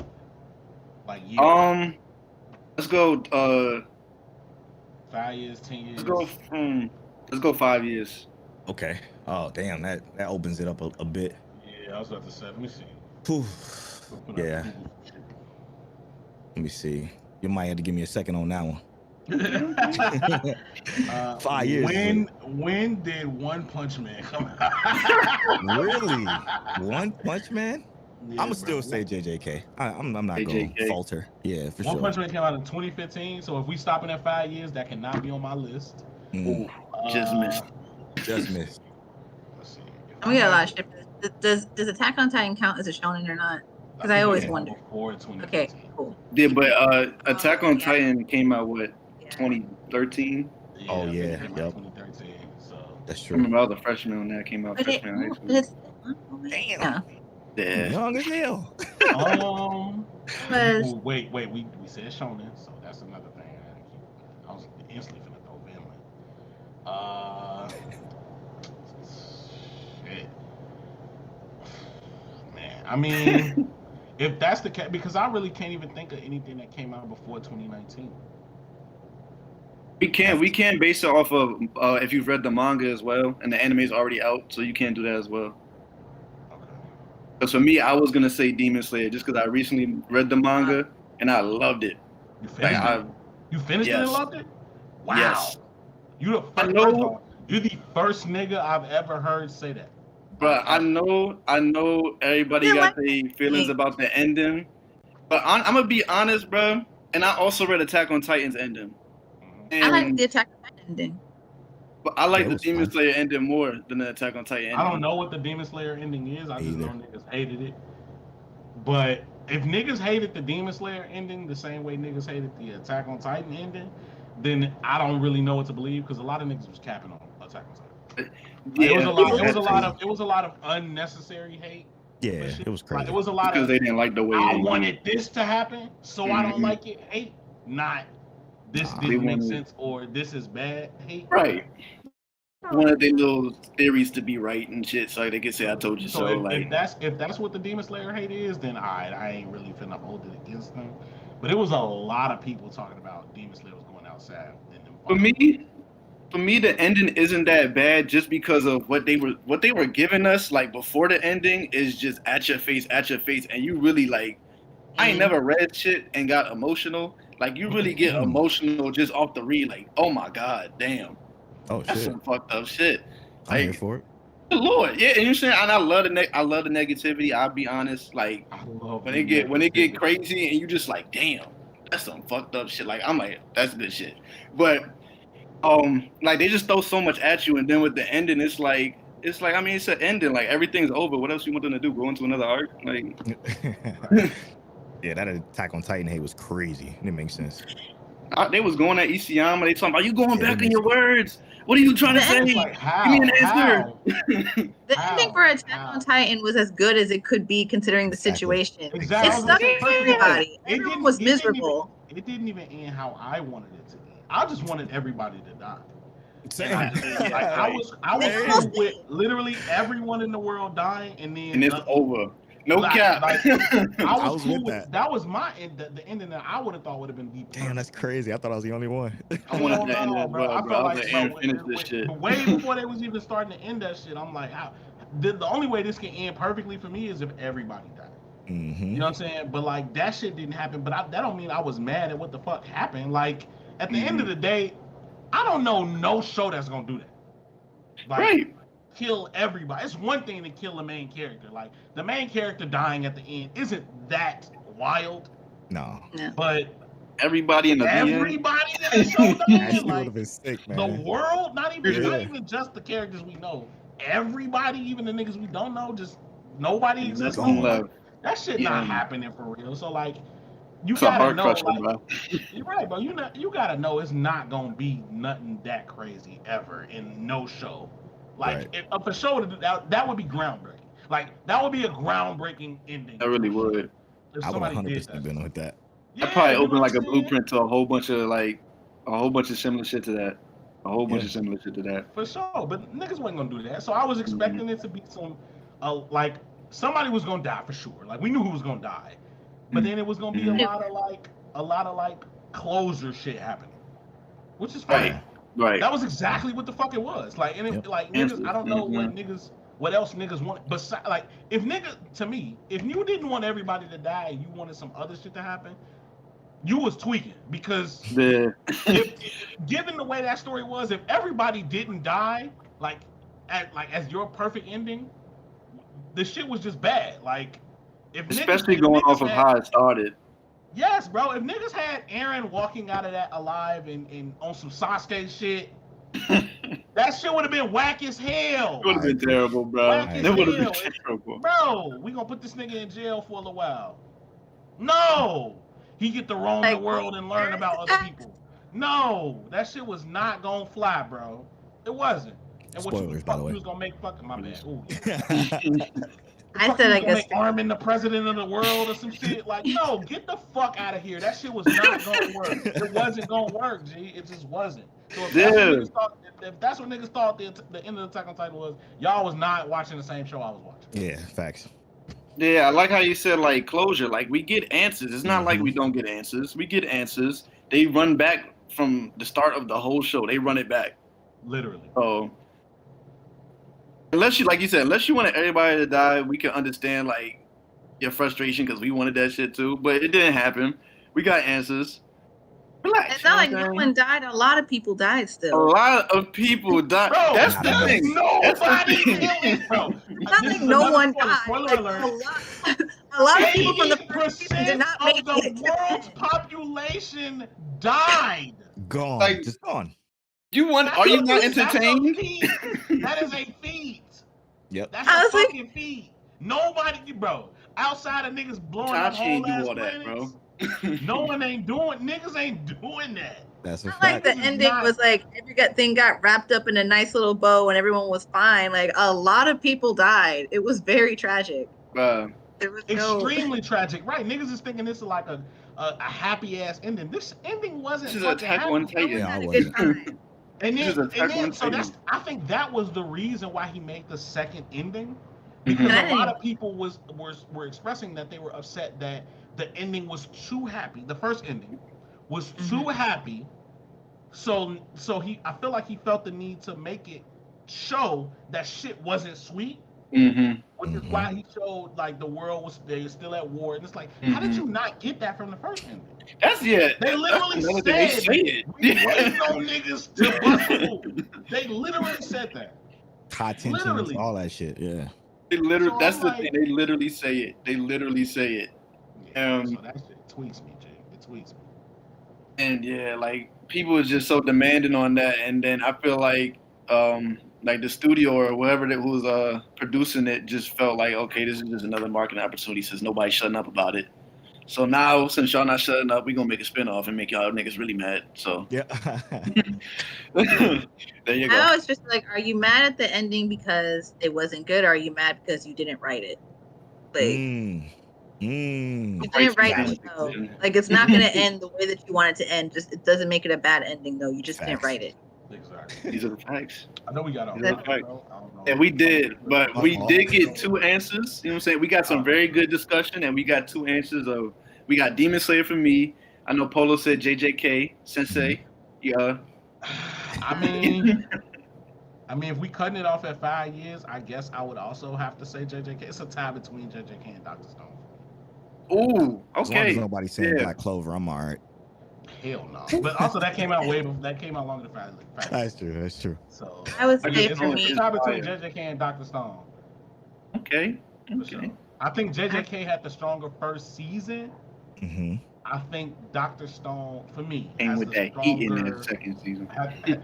Like years? Let's go. 5 years, 10 years. Let's go 5 years. Okay. Oh damn, that opens it up a bit. Yeah, I was about to say. Let me see. Whew. Yeah. Let me see. You might have to give me a second on that one. 5 years. When did One Punch Man come out? Really? One Punch Man? Yeah, I'm gonna still say JJK. I'm not gonna falter. Yeah, for sure. One Punch Man came out in 2015. So if we stopping at 5 years, that cannot be on my list. Just missed. Just missed. Let's see. I'm gonna get a lot of shit. Does Attack on Titan count as a shonen or not? Because I always wonder. Okay, cool. Yeah, but Attack on Titan came out 2013. Oh yeah, yep. 2013. So that's true. I remember I was a freshman when that came out. Freshman in high school. Damn. Yeah. Young as hell. Wait. We said Shonen, so that's another thing. I was instantly finna throw Vinland. Shit. Man, I mean, if that's the case, because I really can't even think of anything that came out before 2019. We can't base it off of if you've read the manga as well, and the anime is already out, so you can't do that as well. Because for me, I was gonna say Demon Slayer just because I recently read the manga and I loved it. You finished it? You finished it and loved it? Wow. Yes. You're the first nigga I've ever heard say that. But I know everybody got their feelings about the ending. But I'm gonna be honest, bro. And I also read Attack on Titan's ending. And I like the Attack on Titan ending. But I like the Demon Slayer ending more than the Attack on Titan ending. I don't know what the Demon Slayer ending is. I just know niggas hated it. But if niggas hated the Demon Slayer ending the same way niggas hated the Attack on Titan ending, then I don't really know what to believe because a lot of niggas was capping on Attack on Titan. Like, it was a lot of unnecessary hate. Yeah, it was crazy. Like, it was a lot because of they didn't like the way I wanted this to happen, so I don't like it. Hate, not this didn't make sense or this is bad. Hate, right. Wanted their little theories to be right and shit, so they could say I told you so. If that's what the Demon Slayer hate is, then I ain't really finna hold it against them. But it was a lot of people talking about Demon Slayer was going outside. For me, the ending isn't that bad just because of what they were giving us. Like before the ending is just at your face, and you really like. I ain't never read shit and got emotional. Like you really get emotional just off the read. Like, oh my god, damn. Oh, that's some fucked up shit. I'm here for it. Lord, yeah, and you saying, and I love the negativity. I'll be honest, like when it get crazy, and you just like, damn, that's some fucked up shit. Like I'm like, that's good shit. But like they just throw so much at you, and then with the ending, it's like I mean, it's an ending. Like everything's over. What else you want them to do? Go into another arc? Like, yeah, that Attack on Titan hate was crazy. It didn't make sense. They was going at Isayama. They talking about you going back in your words. What are you trying to say? Like, how? Give me an answer. The ending for Attack on Titan was as good as it could be considering the situation. Exactly. It sucked for everybody. Everyone was miserable. It didn't even end how I wanted it to end. I just wanted everybody to die. I was cool with literally everyone in the world dying, and it's over. No cap. I was cool with that. Was my end. The ending that I would have thought would have been deep. Damn, that's crazy. I thought I was the only one. I wanted to end it, bro. I felt like finish this shit. Way before they was even starting to end that shit, I'm like, the only way this can end perfectly for me is if everybody died. Mm-hmm. You know what I'm saying? But like that shit didn't happen. But that don't mean I was mad at what the fuck happened. Like at the end of the day, I don't know no show that's gonna do that. Like, right. Kill everybody. It's one thing to kill the main character. Like the main character dying at the end isn't that wild. No. But everybody in the everybody in the show dying, like sick, man. the world, not even just the characters we know. Everybody, even the niggas we don't know, just nobody exists. That shit not happening for real. So like you gotta know, you're right, bro. You gotta know it's not gonna be nothing that crazy ever in no show. Like if a show that would be groundbreaking. Like that would be a groundbreaking ending. That really would. I would 100% been with that. Yeah, I'd probably open like a blueprint to a whole bunch of similar shit to that. A whole bunch of similar shit to that. For sure, but niggas wasn't gonna do that. So I was expecting it to be some, like somebody was gonna die for sure. Like we knew who was gonna die, but then it was gonna be a lot of closure shit happening, which is fine. Right. That was exactly what the fuck it was. Like, and it, like niggas, I don't know what else niggas want. Besides, like, if you didn't want everybody to die, and you wanted some other shit to happen, you was tweaking because given the way that story was, if everybody didn't die, as your perfect ending, the shit was just bad. Like, especially going off of how it started. Yes, bro. If niggas had Eren walking out of that alive and on some Sasuke shit, that shit would have been whack as hell. It would have been terrible, bro. It would have been terrible. Bro, we gonna put this nigga in jail for a little while. No, he get to roam the world and learn about other people. No, that shit was not gonna fly, bro. It wasn't. And what Spoilers, by the way. You was gonna make fucking my bad. Ooh. I said I guess arming the president of the world or some shit. Like, no, get the fuck out of here. That shit was not gonna work. It wasn't gonna work, G. It just wasn't. So if that's what niggas thought the end of Attack on Titan was, y'all was not watching the same show I was watching. Yeah, facts. Yeah, I like how you said like closure. Like we get answers. It's not like we don't get answers. We get answers. They run back from the start of the whole show. They run it back. Literally. Oh. Unless you wanted everybody to die, we can understand like your frustration because we wanted that shit too. But it didn't happen. We got answers. Relax. It's not like no one died. A lot of people died still. A lot of people died. Bro, that's the thing. Nobody killed, bro. It's not like no one died. Spoiler like, alert. A lot of people from the first season did not make the world's population died. Gone. Like, just gone. Are you not entertained? That is a feat. Yep. That's a fucking feat. Nobody, bro. Outside of niggas blowing up Tachi whole ain't do ass all that, bro. planets, no one ain't doing. Niggas ain't doing that. That's a Not like fact. the ending was like everything got wrapped up in a nice little bow and everyone was fine. Like a lot of people died. It was very tragic. There was Extremely tragic, right? Niggas is thinking this is like a happy ass ending. This ending wasn't. This is fucking Attack on happy. Titan. Yeah, I wasn't. And This is Attack on so Titan. I think that was the reason why he made the second ending, because a lot of people were expressing that they were upset that the ending was too happy. The first ending was too happy, so I feel like he felt the need to make it show that shit wasn't sweet. Which is why he showed like the world was they still at war, and it's like, how did you not get that from the first ending? They literally said they say it. We waiting on niggas to bust. They literally said that. High tensions, Literally. all that shit. Yeah. They literally. So That's I'm the like- thing. They literally say it. They literally say it. So that shit tweaks me, Jay. It tweaks me. And yeah, like people is just so demanding on that, and then I feel like the studio or whoever that was producing it just felt like, okay, this is just another marketing opportunity since nobody's shutting up about it. So now, since y'all not shutting up, we gonna make a spinoff and make y'all niggas really mad. So yeah, there you go. I was just like, are you mad at the ending because it wasn't good, or are you mad because you didn't write it? Like, you didn't write the show. Like, it's not gonna end the way that you want it to end. Just it doesn't make it a bad ending, though. You just didn't write it. Exactly. These are the facts. I know we got These are the facts. And we did, but we did get two answers. You know what I'm saying? We got some very good discussion, and we got two answers of. We got Demon Slayer for me. I know Polo said JJK Sensei. Yeah. I mean, if we cutting it off at 5 years, I guess I would also have to say JJK. It's a tie between JJK and Dr. Stone. Ooh, As long okay. as nobody's saying Black Clover, I'm all right. Hell no. But also that came out way before. That came out longer than 5 years. That's true. That's true. So I would again, say it's for a me, tie between JJK and Dr. Stone. Okay. For sure. I think JJK had the stronger first season. I think Dr. Stone, for me, came has with the that heat in stronger- the second season.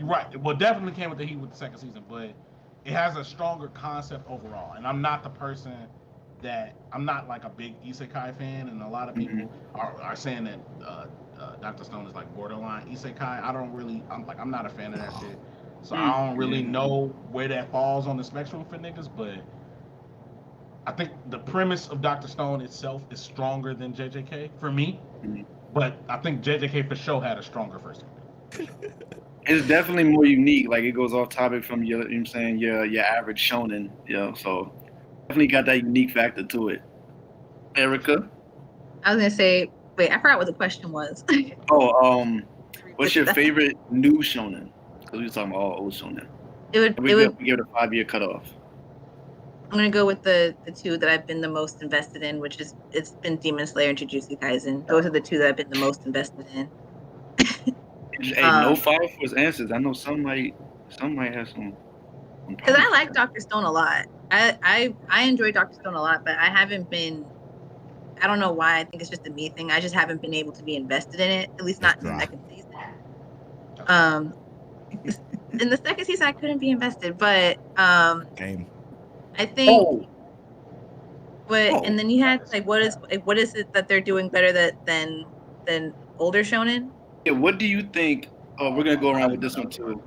Right. Well, definitely came with the heat with the second season, but it has a stronger concept overall. And I'm not the person that I'm not like a big isekai fan, and a lot of people are saying that Dr. Stone is like borderline isekai. I'm not a fan of that shit. So I don't really know where that falls on the spectrum for niggas, but I think the premise of Dr. Stone itself is stronger than JJK for me. But I think JJK for sure had a stronger first ending. It's definitely more unique. Like it goes off topic from your, you know what I'm saying, your average shonen, so definitely got that unique factor to it. Erica? I was gonna say, wait, I forgot what the question was. What's your favorite new shonen? Because we were talking about all old shonen. We give it a 5-year cutoff. I'm gonna go with the two that I've been the most invested in, which is it's been Demon Slayer and Jujutsu Kaisen. Those are the two that I've been the most invested in. Hey, no file for his answers. I know some might have some. Because I like Dr. Stone a lot. I enjoy Dr. Stone a lot, but I haven't been. I don't know why. I think it's just a me thing. I just haven't been able to be invested in it. At least not in the second season. In the second season, I couldn't be invested, but I think. And then you had like, what is it that they're doing better than older shonen? Yeah, what do you think? We're gonna go around with this one too.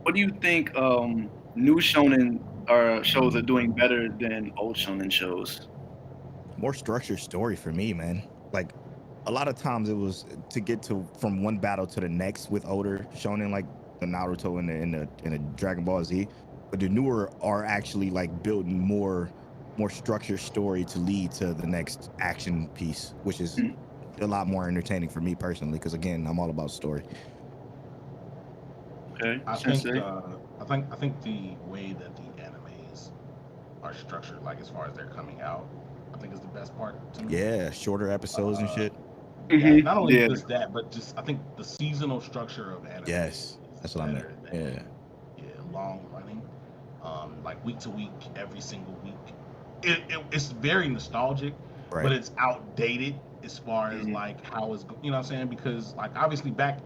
What do you think new shonen shows are doing better than old shonen shows? More structured story for me, man. Like a lot of times it was to get from one battle to the next with older shonen, like the Naruto and the Dragon Ball Z. But the newer are actually like building more structured story to lead to the next action piece, which is a lot more entertaining for me personally, because again, I'm all about story. Okay. I think the way that the animes are structured, like as far as they're coming out, I think is the best part to me. Yeah, shorter episodes and shit. Yeah, not only just that, but just I think the seasonal structure of anime. Yes, that's what I meant. Yeah, long running, like week to week, every single week. It's very nostalgic, but it's outdated as far as like how it's, you know what I'm saying? Because like obviously back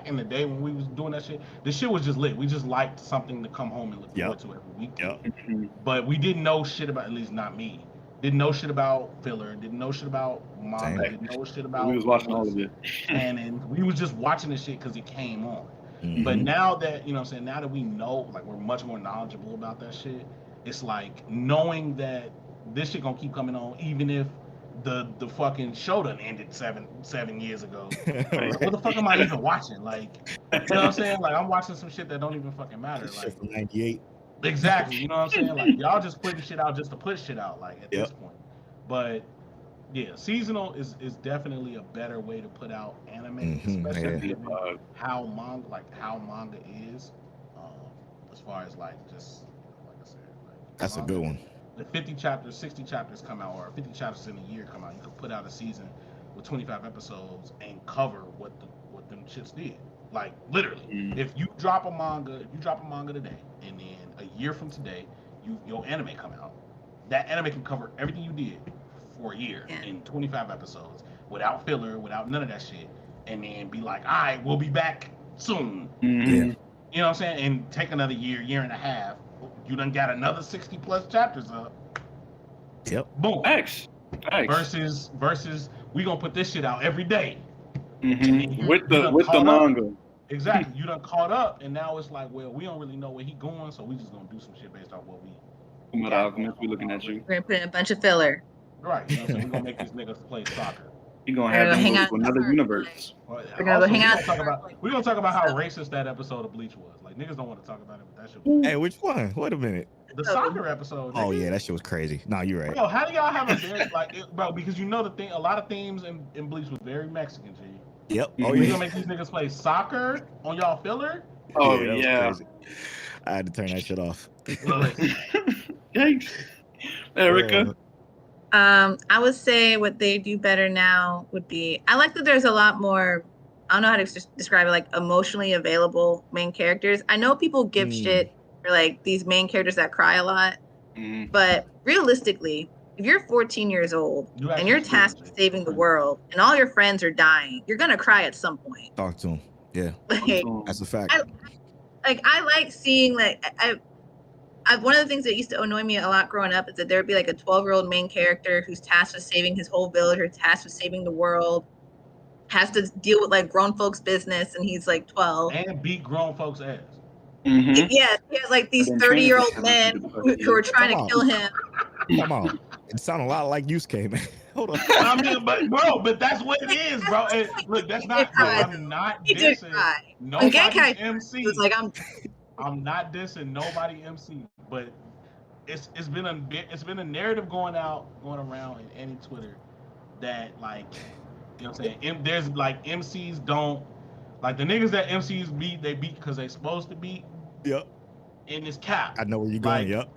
in the day when we was doing that shit, this shit was just lit. We just liked something to come home and look forward to every week. But we didn't know shit about, at least not me, Didn't know shit about filler. Didn't know shit about manga. Didn't know shit about. We was watching all of it, and we was just watching the shit because it came on. Mm-hmm. But now that you know, what I'm saying, now that we know, like we're much more knowledgeable about that shit. It's like knowing that this shit gonna keep coming on, even if the fucking show done ended seven years ago. Like, what the fuck am I even watching? Like, you know what I'm saying? Like, I'm watching some shit that don't even fucking matter. Like, shit from '98. Exactly. You know what I'm saying? Like, y'all just putting shit out just to put shit out. Like at this point, but yeah, seasonal is definitely a better way to put out anime, especially given how manga is, as far as like just like I said, like that's a good one. The 50 chapters, 60 chapters come out, or 50 chapters in a year come out. You could put out a season with 25 episodes and cover what them shits did. Like literally, if you drop a manga today, and then a year from today, your anime come out. That anime can cover everything you did for a year in 25 episodes without filler, without none of that shit, and then be like, all right, we'll be back soon. Yeah. You know what I'm saying? And take another year and a half. You done got another 60 plus chapters up. Yep. Boom. X. Versus we gonna put this shit out every day. With the manga. Exactly. You done caught up, and now it's like, well, we don't really know where he going, so we just gonna do some shit based off what we. We looking at you. We're gonna put in a bunch of filler. Right. You know what I'm saying? We're gonna make these niggas play soccer. You're gonna have them go to another universe. We're gonna go hang out. We're gonna talk about how racist that episode of Bleach was. Like niggas don't want to talk about it, but that shit was. Hey, which one? Wait a minute. The soccer episode. Oh yeah, that shit was crazy. No, you're right. Bro, how do y'all have a very bro? Because you know the thing, a lot of themes in Bleach was very Mexican, G. Yep. Oh, you gonna make these niggas play soccer on y'all filler? Oh yeah. I had to turn that shit off. Yikes. Erica. I would say what they do better now would be, I like that there's a lot more, I don't know how to describe it, like emotionally available main characters. I know people give shit for like these main characters that cry a lot, but realistically, if you're 14 years old and you're tasked with saving the world and all your friends are dying, you're gonna cry at some point. Talk to him. Yeah. Like, that's a fact. I like seeing like one of the things that used to annoy me a lot growing up is that there'd be like a 12-year-old main character who's tasked with saving his whole village or tasked with saving the world, has to deal with like grown folks' business, and he's like 12. And beat grown folks' ass. Yeah, he has like these 30-year-old men who are trying to kill him. Come on. It sounded a lot like Yusuke, man. Hold on. I mean, but that's what it is, bro. Look, that's not. Bro, I'm not dissing nobody MC. It's like I'm not dissing nobody MC, but it's been a narrative going around in any Twitter that like, you know what I'm saying? There's like MCs don't like the niggas that MCs beat, they beat because they supposed to beat. Yep. And it's cap. I know where you're going. Yep.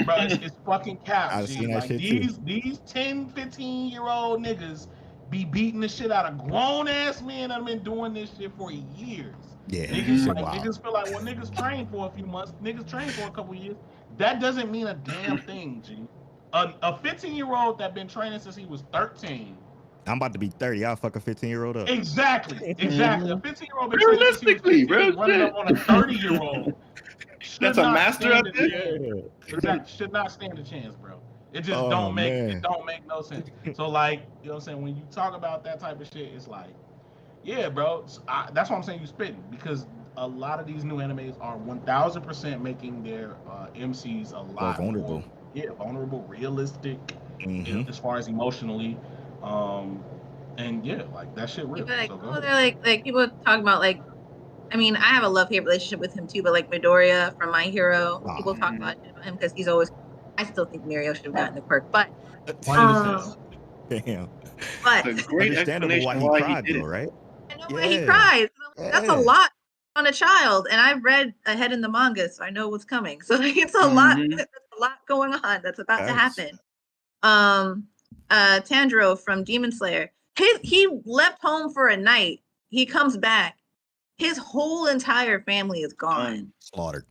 Bro, it's fucking cap. I've seen that shit these 10, 15-year-old niggas be beating the shit out of grown ass men that have been doing this shit for years. Yeah. Niggas feel like, well, niggas train for a few months, niggas train for a couple years. That doesn't mean a damn thing, G. A 15-year-old that been training since he was 13. I'm about to be 30. I'll fuck a 15-year-old up. Exactly. A 15-year-old been training since he was 15, running up on a 30-year-old. That's a master up there. Exactly. Should not stand a chance, bro. It just don't make no sense. So like, you know what I'm saying? When you talk about that type of shit, it's like, yeah, bro. That's why I'm saying you spitting, because a lot of these new animes are 1000% making their MCs a lot more vulnerable. Vulnerable, realistic, as far as emotionally, and yeah, like that shit real. Like, so they're like people talk about like, I mean, I have a love-hate relationship with him too, but like Midoriya from My Hero, people talk about him because he's always. I still think Mirio should have gotten the quirk, but damn. But it's a great explanation why he did it, right? I know why he cries. That's a lot on a child, and I've read ahead in the manga, so I know what's coming. So like, it's a lot. There's a lot going on that's about to happen. Tanjiro from Demon Slayer, he left home for a night. He comes back. His whole entire family is gone. Slaughtered.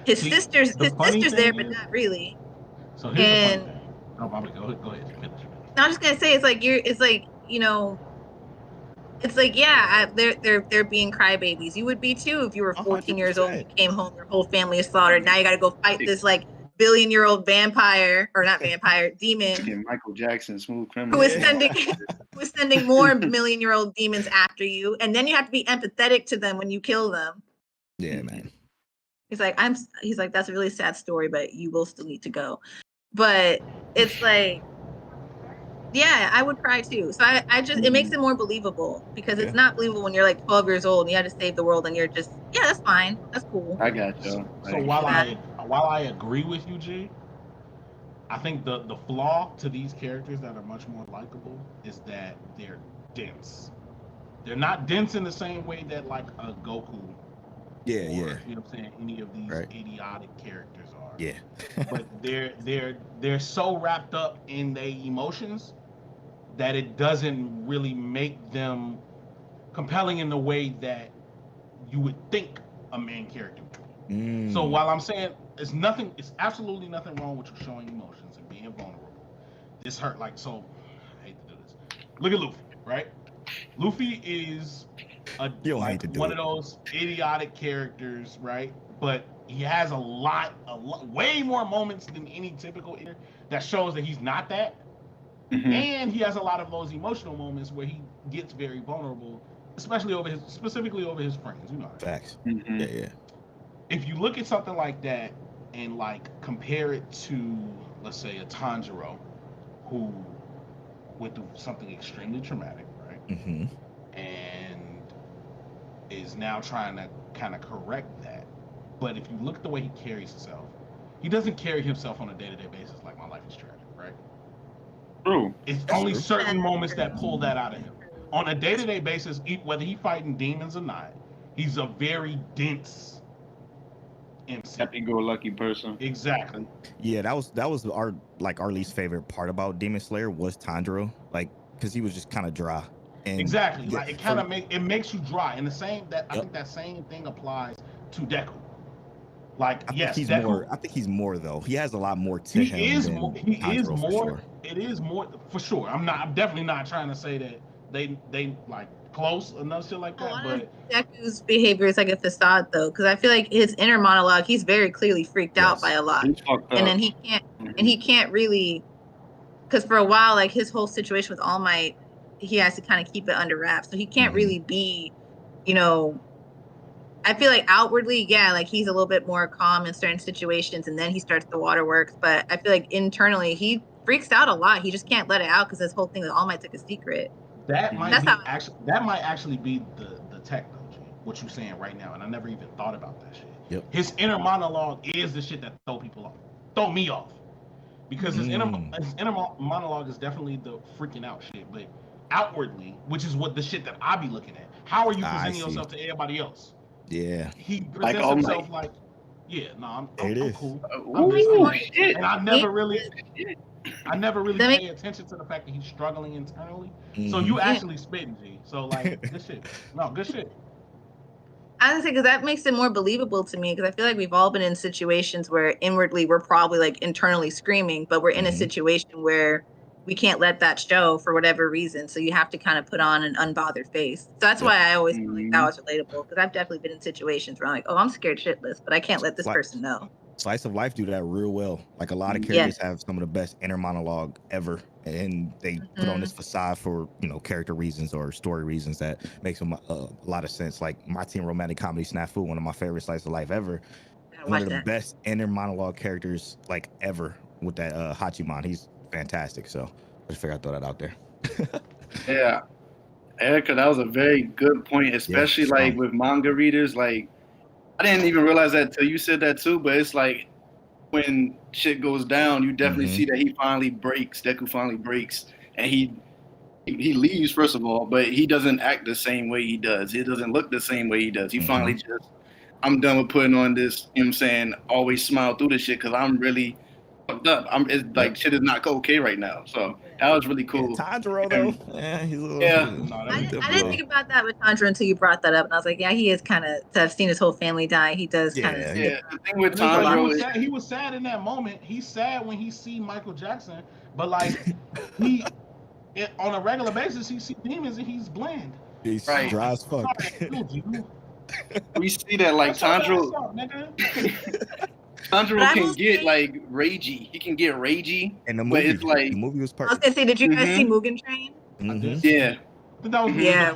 His sister's there, but not really. So here's the funny thing. Oh, Bobby, go ahead. Finish. No, I'm just gonna say they're being crybabies. You would be too if you were 14 years old and you came home, your whole family is slaughtered. Now you got to go fight this like billion-year-old vampire, or not vampire, demon, Michael Jackson, Smooth Criminal, who is sending more million-year-old demons after you, and then you have to be empathetic to them when you kill them. Yeah, man. He's like, that's a really sad story, but you will still need to go. But it's like, yeah, I would cry too. So I just, it makes it more believable, because it's not believable when you're like 12 years old and you had to save the world and you're just, yeah, that's fine. That's cool. I got you. So while I agree with you, G, I think the flaw to these characters that are much more likable is that they're dense. They're not dense in the same way that like a Goku. Yeah, or, yeah. You know what I'm saying? Any of these idiotic characters are. Yeah. But they're so wrapped up in their emotions that it doesn't really make them compelling in the way that you would think a main character would. So while I'm saying it's absolutely nothing wrong with you showing emotions and being vulnerable. This hurt like so. I hate to do this. Look at Luffy, right? Luffy is one of those idiotic characters, right? But he has a lot, way more moments than any typical character that shows that he's not that. And he has a lot of those emotional moments where he gets very vulnerable, specifically over his friends. You know. Facts. Yeah. If you look at something like that and like compare it to, let's say, a Tanjiro, who went through something extremely traumatic, right? And is now trying to kind of correct that. But if you look at the way he carries himself, he doesn't carry himself on a day-to-day basis like my life is tragic, right? True. It's only certain moments that pull that out of him. On a day-to-day basis, whether he's fighting demons or not, he's a very dense MC. Happy-go-lucky person. Exactly. Yeah, that was our least favorite part about Demon Slayer was Tanjiro, like because he was just kind of dry. And exactly. Like it makes you dry. And I think that same thing applies to Deku. Like I think he's more though. He has a lot more to him. He is more. Sure. It is more for sure. I'm definitely not trying to say that they like close enough shit like that. But Deku's behavior is like a facade though, because I feel like his inner monologue, he's very clearly freaked out by a lot, and then he can't really, because for a while, like his whole situation with All Might, he has to kind of keep it under wraps, so he can't really be, you know. I feel like outwardly, yeah, like he's a little bit more calm in certain situations, and then he starts the waterworks. But I feel like internally, he freaks out a lot. He just can't let it out because this whole thing with All Might's like a secret. That might actually be the tech though, G, what you're saying right now, and I never even thought about that shit. Yep. His inner monologue is the shit that throw me off, because his inner monologue is definitely the freaking out shit, but outwardly, which is what the shit that I be looking at. How are you presenting yourself to everybody else? Yeah. He presents himself like, I'm cool. And I never really pay attention to the fact that he's struggling internally. So you actually spitting, G. So like, good shit. No, good shit. I was gonna say, because that makes it more believable to me, because I feel like we've all been in situations where inwardly we're probably like internally screaming, but we're in a situation where we can't let that show for whatever reason. So you have to kind of put on an unbothered face. So that's why I always feel like that was relatable, because I've definitely been in situations where I'm like, oh, I'm scared shitless, but I can't let this person know. Slice of Life do that real well. Like a lot of characters have some of the best inner monologue ever, and they put on this facade for, you know, character reasons or story reasons that makes them a lot of sense. Like my teen romantic comedy Snafu, one of my favorite Slice of Life ever. One of the best inner monologue characters like ever with that Hachiman. He's fantastic. So I just figured I'd throw that out there. Yeah, Erica, that was a very good point, especially like with manga readers. Like, I didn't even realize that till you said that too, but it's like when shit goes down, you definitely see that Deku finally breaks, and he leaves first of all, but he doesn't act the same way he does. He doesn't look the same way he does. He finally just, I'm done with putting on this, you know what I'm saying, always smile through this shit, because I'm really fucked up. It's like shit is not okay right now. So that was really cool. Tanjiro though, he's a little, I didn't think about that with Tanjiro until you brought that up, and I was like, yeah, he is kind of. I've seen his whole family die. He does kind of. Yeah, the thing with Tanjiro, he was sad in that moment. He's sad when he see Michael Jackson, but like on a regular basis, he see demons and he's bland. He's dry as fuck. We see that like Tanjiro. Tanjiro But I can will get say- like ragey. He can get ragey. And the But movie, it's like the movie was I was perfect. gonna say, did you guys see Mugen Train? Mhm. yeah. I think that was Yeah.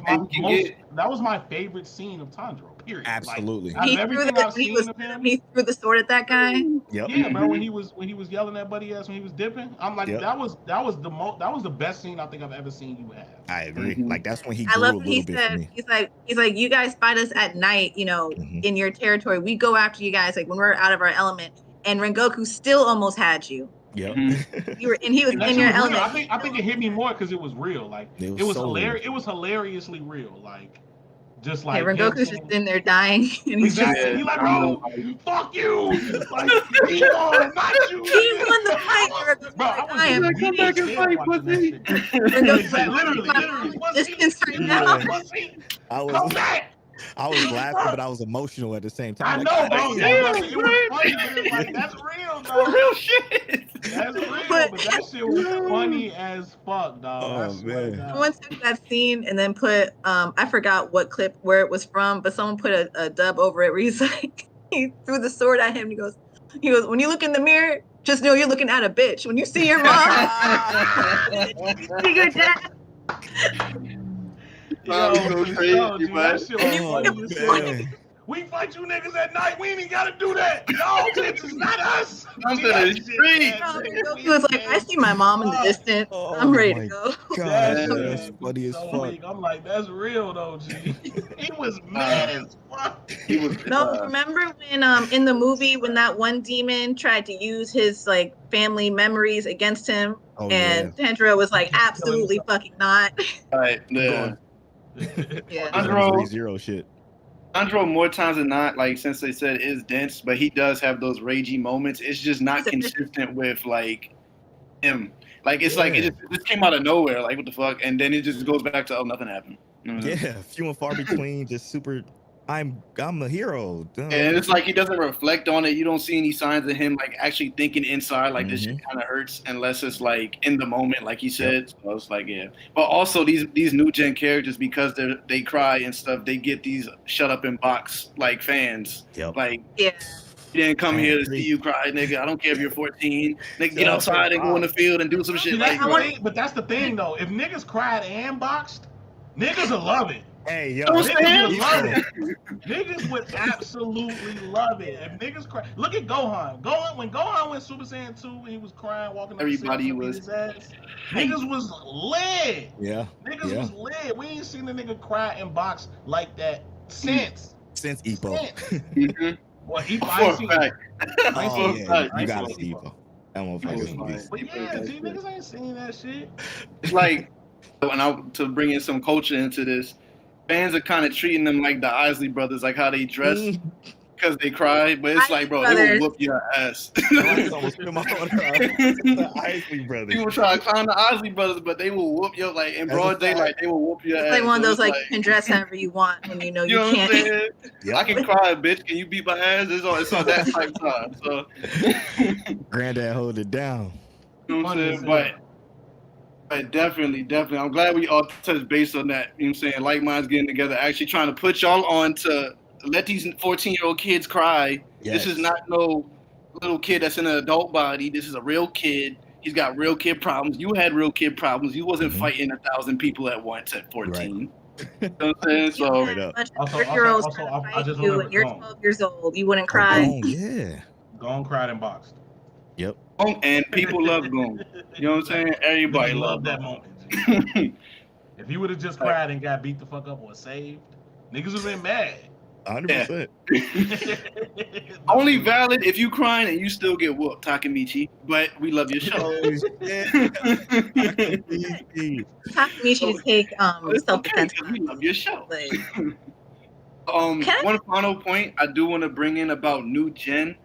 that was my favorite scene of Tanjiro. Period. Absolutely. Like, out of everything I've When seen of him, he threw the sword at that guy. Yep. yeah, bro. When he was yelling at Buddy ass when he was dipping, I'm like, Yep. that was the best scene I think I've ever seen you have. I agree. Like that's when he I grew a love when little he bit for said, me. he's like, you guys fight us at night, you know, in your territory. We go after you guys like when we're out of our element. And Rengoku still almost had you. Yep. You were, and he was And that in shit your was real. element. I think it hit me more because it was real. Like It was it was so hilarious. real. It was hilariously real. Like just Hey, like Rengoku's him just in there dying, and he's exactly. just He's like, bro, fuck you. Like he won, not you. he won the fight. Rengoku's Bro, like, I was Come back and fight, pussy. literally, distance right pussy. now. Pussy. I Come was back. I was laughing, but I was emotional at the same I time. know, bro. Like, It was funny, but it's like that's real, dog. Real shit. That's real, but that shit was funny as fuck, dog. I Oh, swear to man. God. Someone took that scene and then put I forgot what clip where it was from, but someone put a dub over it where he's like he threw the sword at him. He goes, when you look in the mirror, just know you're looking at a bitch. When you see your mom, see your dad. Yo, Go crazy, dude, that shit was Oh, funny as fuck. man. We fight you niggas at night. We ain't even gotta do that. No, bitch, it's not us. I'm We to got the shit, street. man. He was like, I see my mom in the distance. Oh, I'm ready my to go. God, That that's shit funny as so fuck. weak. I'm like, that's real though, G. He was mad as fuck. He was No, remember when in the movie when that one demon tried to use his like family memories against him, Oh, and Tanjiro was like, absolutely fucking not. right. Yeah. Yeah. Tanjiro, Zero shit. Tanjiro more times than not, like since they said is dense, but he does have those ragey moments. It's just not consistent with like him. Like it's like it just came out of nowhere. Like what the fuck, and then it just goes back to nothing happened. You know what I mean? Yeah, few and far between. Just super. I'm a hero. Duh. And it's like he doesn't reflect on it. You don't see any signs of him like actually thinking inside like this shit kind of hurts unless it's like in the moment, like he said. So it's like but also these new gen characters, because they cry and stuff, they get these shut up in box like fans. Yep. Like Yeah. you didn't come here to see you cry, nigga. I don't care if you're 14. Nigga, get outside and go in the field and do some shit. See, Like, but that's the thing though. If niggas cried and boxed, niggas will love it. Hey, yo, Niggas would love it. Niggas would absolutely love it. If niggas cry, look at Gohan. When Gohan went Super Saiyan 2 and he was crying, walking up everybody the was. his ass, niggas was lit. Yeah. Niggas was lit. We ain't seen a nigga cry and box like that since Epo. Well, Epo, For I ain't a seen fact. Oh, yeah, you gotta seen see Epo. That motherfucker's But yeah, see, niggas ain't seen that shit. It's like, to bring in some culture into this, fans are kind of treating them like the Isley brothers, like how they dress because they cry. But it's like, bro, they will whoop your ass. The Isley brothers. People try to clown the Isley brothers, but they will whoop your like in broad daylight. They will whoop your It's ass. like one of those So like it's you can dress however you want when you know you know what I'm can't. saying? I can cry, bitch. Can you beat my ass? It's on that type time. So Granddad hold it down. you know what I'm saying? But definitely. I'm glad we all touched base on that. You know what I'm saying? Like minds getting together, actually trying to put y'all on to let these 14-year-old kids cry. Yes. This is not no little kid that's in an adult body. This is a real kid. He's got real kid problems. You had real kid problems. You wasn't fighting 1,000 people at once at 14. You know what I'm saying? So, A bunch of 30-year-olds trying to fight you, and you're 12 years old. You wouldn't cry. Oh, yeah. Gone, cried, and boxed. Yep. And people love Goon. You know what I'm saying? Everybody love loved that Goon. moment. If he would have just cried and got beat the fuck up or saved, niggas would have been mad. 100%. Only valid if you crying and you still get whooped, Takemichi. But we love your show. Takemichi take self-defense. We love your show. Like, one final point I do want to bring in about new gen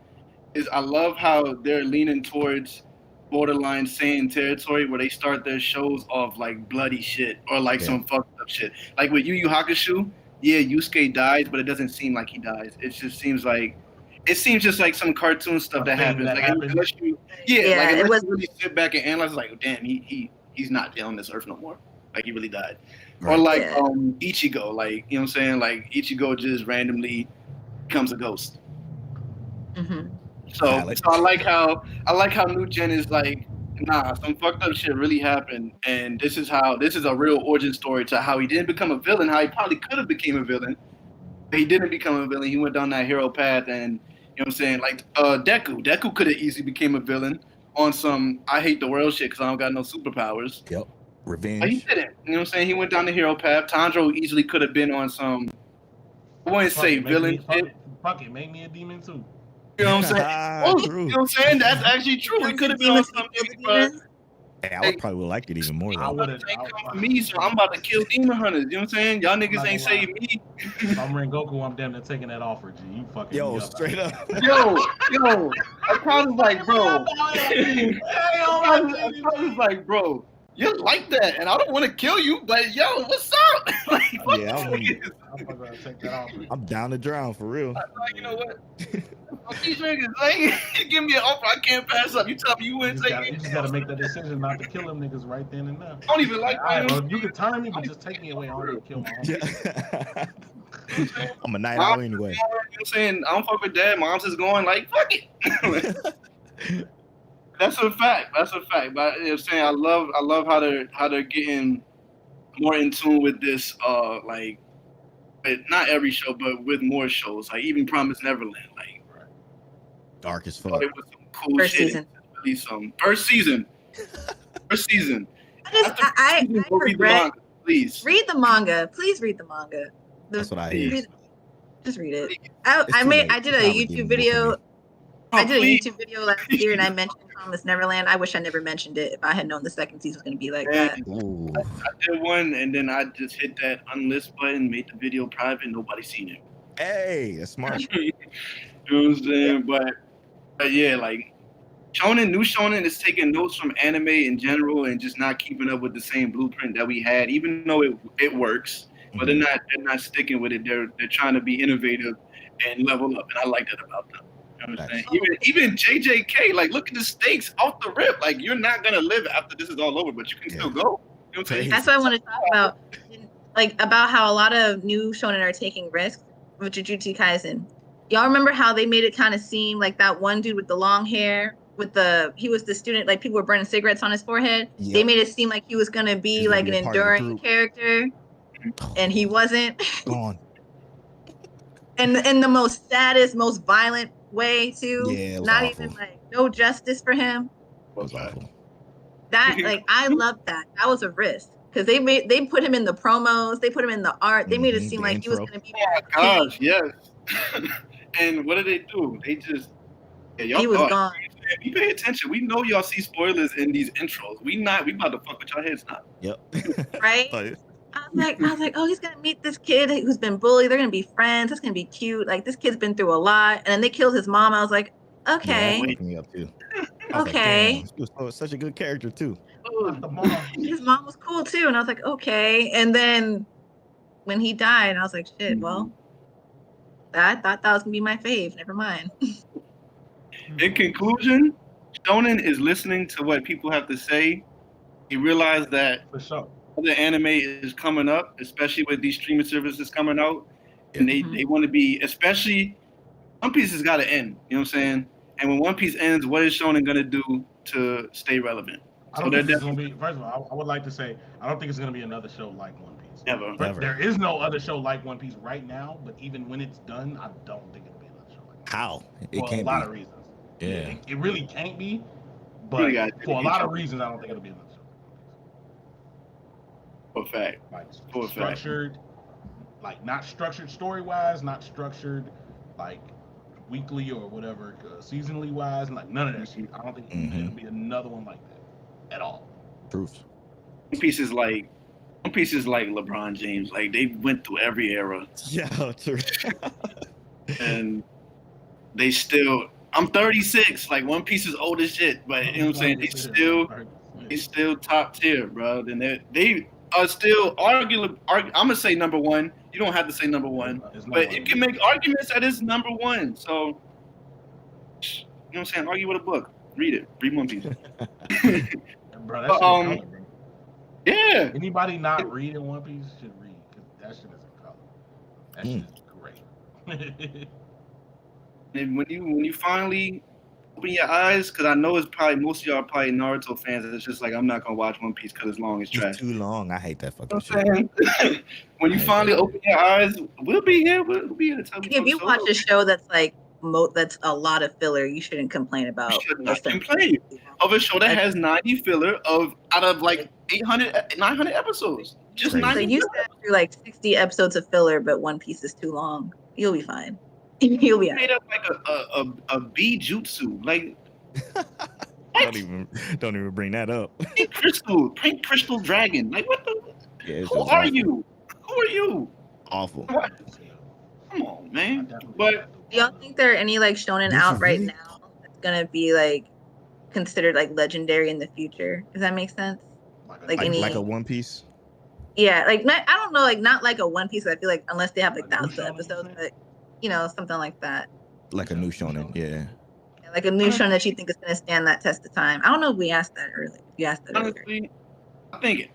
is I love how they're leaning towards borderline Saiyan territory where they start their shows off like bloody shit or like some fucked up shit. Like with Yu Yu Hakusho, yeah, Yusuke dies, but it doesn't seem like he dies. It just seems just like some cartoon stuff that happens. Like unless you, unless you really sit back and analyze, like, oh, damn, he's not on this earth no more. Like he really died. Right. Or like Ichigo, like, you know what I'm saying? Like Ichigo just randomly becomes a ghost. Mm-hmm. So I like how New Gen is like, nah, some fucked up shit really happened, and this is a real origin story to how he didn't become a villain, how he probably could have became a villain, but he didn't become a villain. He went down that hero path, and you know what I'm saying, like Deku could have easily became a villain on some I hate the world shit because I don't got no superpowers. Yep, revenge. But he didn't. You know what I'm saying? He went down the hero path. Tanjiro easily could have been on some, I wouldn't say villain shit. Fuck it, make me a demon too. You know what I'm saying? You know what I'm saying? That's actually true. He could have been on something, but hey, I would probably like it even more. I would have. Come for me, so I'm about to kill demon hunters. You know what I'm saying? Y'all niggas ain't saved me. If I'm Rengoku, I'm damn near taking that offer, G. You fucking yo, straight up. Yo, I was like, bro. I was like, bro. You're like that, and I don't want to kill you, but yo, what's up? Like, I'm down to drown for real. You know what? These niggas, like, you give me an offer I can't pass up. You tell me you wouldn't take it. You just gotta make that decision not to kill them niggas right then and there. I don't even like them. Right, you can turn me, but just take me away. I don't kill my own. I'm a night owl anyway. You know what I'm saying? I don't fuck with dad. Mom's just going like, fuck it. That's a fact. But you know what I'm saying, I love how they're getting more in tune with this, like, not every show, but with more shows, like even Promised Neverland, like dark as fuck. It was some cool shit. First season. I regret. Please read the manga. Please read the manga. That's what I hear. Just read it. I did a YouTube video. I did a YouTube video last year, and I mentioned Promised Neverland. I wish I never mentioned it. If I had known the second season was going to be like that. Ooh. I did one, and then I just hit that unlist button, made the video private. Nobody seen it. Hey, that's smart. You know what I'm saying? But yeah, like New Shonen is taking notes from anime in general and just not keeping up with the same blueprint that we had, even though it works. But they're not sticking with it. They're trying to be innovative and level up, and I like that about them. You know what I'm saying? Even JJK, like, look at the stakes off the rip. Like, you're not gonna live after this is all over, but you can still go. You know what I'm saying? That's what I want to talk about. Like, about how a lot of new shonen are taking risks with Jujutsu Kaisen. Y'all remember how they made it kind of seem like that one dude with the long hair, he was the student, like people were burning cigarettes on his forehead. Yep. They made it seem like he was gonna be like an enduring character, and he wasn't. Gone. And in the most saddest, most violent way too. Yeah, not awful. even like no justice for him. Was awful. That I love that. That was a risk because they put him in the promos, they put him in the art, they made it seem like he was gonna be. Oh my gosh, yes. And what did they do? They just y'all he was gone. We pay attention. We know y'all see spoilers in these intros. We about to fuck with y'all heads now. Yep. Right. I was like, oh, he's gonna meet this kid who's been bullied. They're gonna be friends. That's gonna be cute. Like this kid's been through a lot, and then they killed his mom. I was like, okay, yeah, me up too. Okay. Like, he was such a good character too. His mom was cool too, and I was like, okay. And then when he died, I was like, shit. Well, I thought that was gonna be my fave. Never mind. In conclusion, Shonen is listening to what people have to say. He realized that for sure. Other anime is coming up, especially with these streaming services coming out, and they want to be, especially One Piece has got to end. You know what I'm saying? And when One Piece ends, what is Shonen gonna do to stay relevant? I don't think it's gonna be. First of all, I would like to say I don't think it's gonna be another show like One Piece. Never. There is no other show like One Piece right now. But even when it's done, I don't think it'll be another show like that. How? It can't be. For a lot of reasons. Yeah. It really can't be. But for a lot of reasons, I don't think it'll be another show. For a fact. Like structured, like not structured story-wise, not structured like weekly or whatever, seasonally wise, like none of that shit. I don't think it'll be another one like that at all. Proof. One Piece is like LeBron James. Like they went through every era. Yeah, true. And they still. I'm 36. Like One Piece is old as shit, but you know what I'm saying? They still top tier, bro. And they are still arguably. I'm gonna say number one. You don't have to say number one, but you can make arguments that it's number one. So, you know what I'm saying? Argue with a book. Read it. Read One Piece. Bro, that shit is color, bro. Yeah. Anybody not reading One Piece should read because that shit is in color. That shit is great. And when you finally open your eyes, because I know it's probably most of y'all are probably Naruto fans. And it's just like I'm not gonna watch One Piece because it's long. It's trash. It's too long. I hate that fucking You know what I'm saying? When you finally open your eyes, we'll be here. We'll be here to tell you. If you watch a show that's like that's a lot of filler, you shouldn't complain about. You should not complain of a show that has 90 filler out of like 900 episodes. Just 90. So you sat through like 60 episodes of filler, but One Piece is too long. You'll be fine. You'll be made up like a B jutsu. Like don't even bring that up. Pink crystal dragon. Like what the? Yeah, Who are you? Who are you? Awful. What? Come on, man. But do y'all think there are any like shonen out right now that's gonna be like considered like legendary in the future? Does that make sense? Like a One Piece? Yeah, like I don't know, like not like a One Piece. I feel like unless they have like thousands of episodes, but something like that. Like a new shonen, yeah. Like a new shonen that you think is gonna stand that test of time. I don't know if we asked that earlier. You asked that earlier. Honestly, I think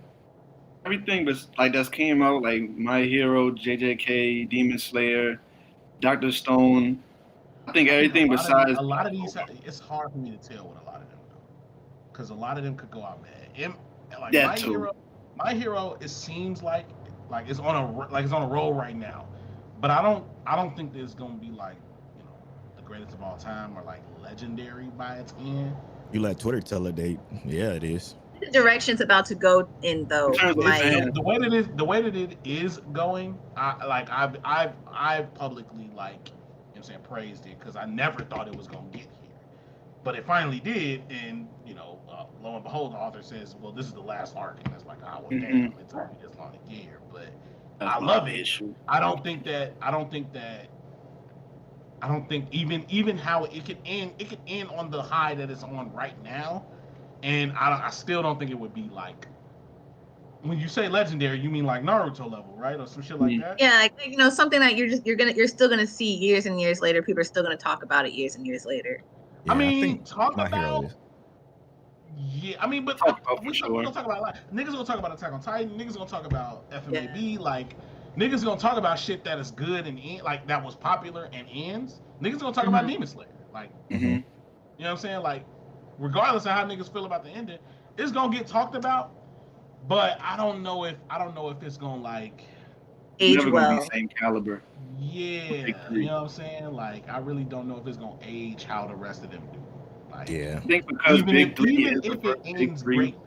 everything was like that's came out like My Hero, JJK, Demon Slayer, Dr. Stone. I think everything besides a lot of these, it's hard for me to tell with a lot of them though, because a lot of them could go out bad. Like My Hero, it seems like it's on a roll right now, but I don't think there's gonna be like the greatest of all time or like legendary by its end. You let Twitter tell it, yeah, it is. The direction's about to go in though. The way that it is going, I've publicly praised it because I never thought it was gonna get here, but it finally did, and lo and behold, the author says, "Well, this is the last arc," and it's like, well, damn, it took me this long to get here, but I love it. I don't think even how it could end on the high that it's on right now, and I still don't think it would be like. When you say legendary, you mean like Naruto level, right, or some shit like that? Yeah, like something that you're still gonna see years and years later. People are still gonna talk about it years and years later. Yeah, I mean, but we're gonna talk about a lot. Niggas gonna talk about Attack on Titan. Niggas gonna talk about FMAB. Like niggas gonna talk about shit that is good and like that was popular and ends. Niggas gonna talk about Demon Slayer. Like, you know what I'm saying? Like, regardless of how niggas feel about the ending, it's gonna get talked about. But I don't know if it's gonna like age never well. Gonna be same caliber. Yeah, you know what I'm saying? Like, I really don't know if it's gonna age how the rest of them do. Like, yeah. I think because even if it ends great.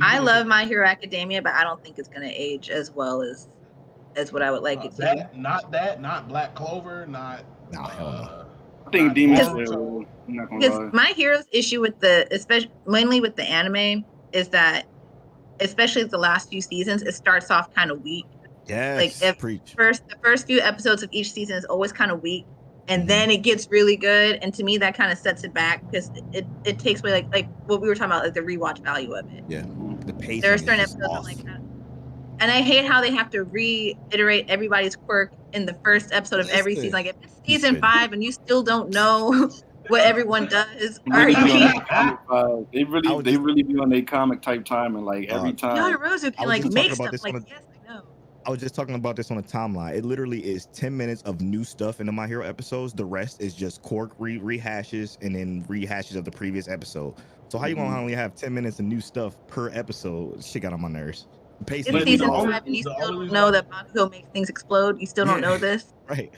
I love My Hero Academia, but I don't think it's gonna age as well as what I would like it to. Not Black Clover, not. I think Demon Slayer. Because My Hero's issue with mainly with the anime is that, especially the last few seasons, it starts off kind of weak. Yes, like the first few episodes of each season is always kind of weak, and then it gets really good. And to me, that kind of sets it back because it takes away like what we were talking about, like the rewatch value of it. Yeah, the pace. There are certain episodes I'm like, and I hate how they have to reiterate everybody's quirk in the first episode of every season. Like if it's season 5 and you still don't know what everyone does, they really be on their comic type time, and like every time. Yararozu can like make stuff like yes, I know. I was just talking about this on the timeline. It literally is 10 minutes of new stuff in the My Hero episodes. The rest is just quirk rehashes and then rehashes of the previous episode. So how you gonna only have 10 minutes of new stuff per episode? Shit got on my nerves. It's season 5 and you still don't know that Bakugo makes things explode. You still don't know this. Right.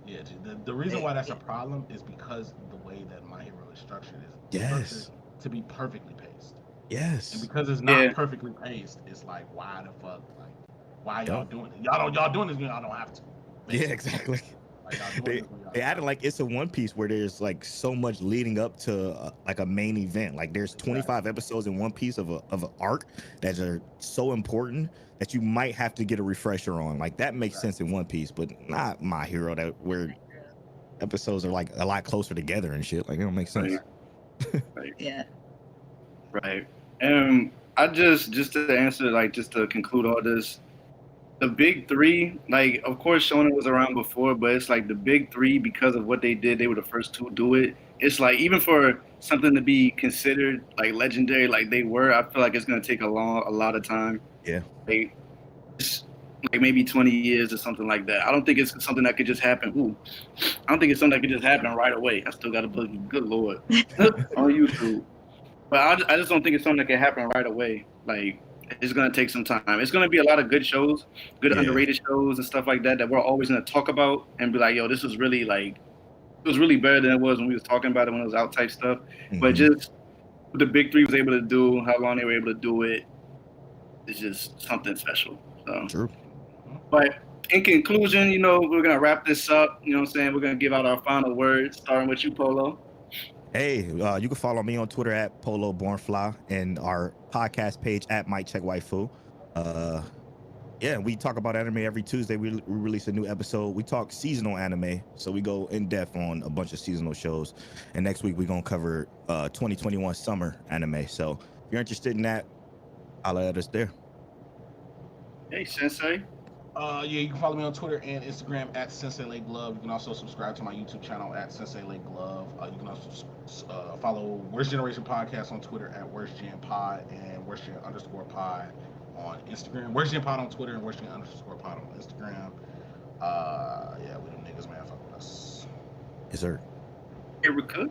Yeah, the reason why that's a problem is because the way that My Hero is structured is structured to be perfectly paced. Yes. And because it's not perfectly paced, it's like, why the fuck? Like, why y'all doing it? Y'all doing this when y'all don't have to. Yeah, exactly. Like, they added like it's a One Piece where there's like so much leading up to like a main event. Like there's 25 episodes in One Piece of an arc that are so important that you might have to get a refresher on. Like that makes sense in One Piece, but not My Hero, that where episodes are like a lot closer together and shit. Like it don't make sense. Right. Yeah. Right. I just to answer, like just to conclude all this, the big three, like of course Shonen was around before, but it's like the big three, because of what they did, they were the first to do it. It's like even for something to be considered like legendary like they were, I feel like it's gonna take a lot of time. Yeah. Like like maybe 20 years or something like that. I don't think it's something that could just happen. I don't think it's something that could just happen right away. I still got to believe, good Lord, on YouTube. But I just don't think it's something that can happen right away. Like, it's going to take some time. It's going to be a lot of good shows, good underrated shows and stuff like that we're always going to talk about and be like, yo, this was really like, it was really better than it was when we was talking about it when it was out type stuff. Mm-hmm. But just what the big three was able to do, how long they were able to do it, is just something special. So. True. But in conclusion, we're going to wrap this up. You know what I'm saying? We're going to give out our final words, starting with you, Polo. Hey, you can follow me on Twitter at Polo Bornfly and our podcast page at Mic Check Waifu. Yeah, we talk about anime every Tuesday. We release a new episode. We talk seasonal anime, so we go in depth on a bunch of seasonal shows. And next week we're gonna cover 2021 summer anime. So if you're interested in that, I'll let us there. Hey, Sensei. Yeah, you can follow me on Twitter and Instagram at Sensei Lake Glove. You can also subscribe to my YouTube channel at Sensei Lake Glove. You can also follow Worst Generation Podcast on Twitter at WorstGenPod and WorstGen_pod on Instagram. WorstGenPod on Twitter and WorstGen_pod on Instagram. Yeah, we them niggas, man. Fuck with us. Yes, sir. Erica.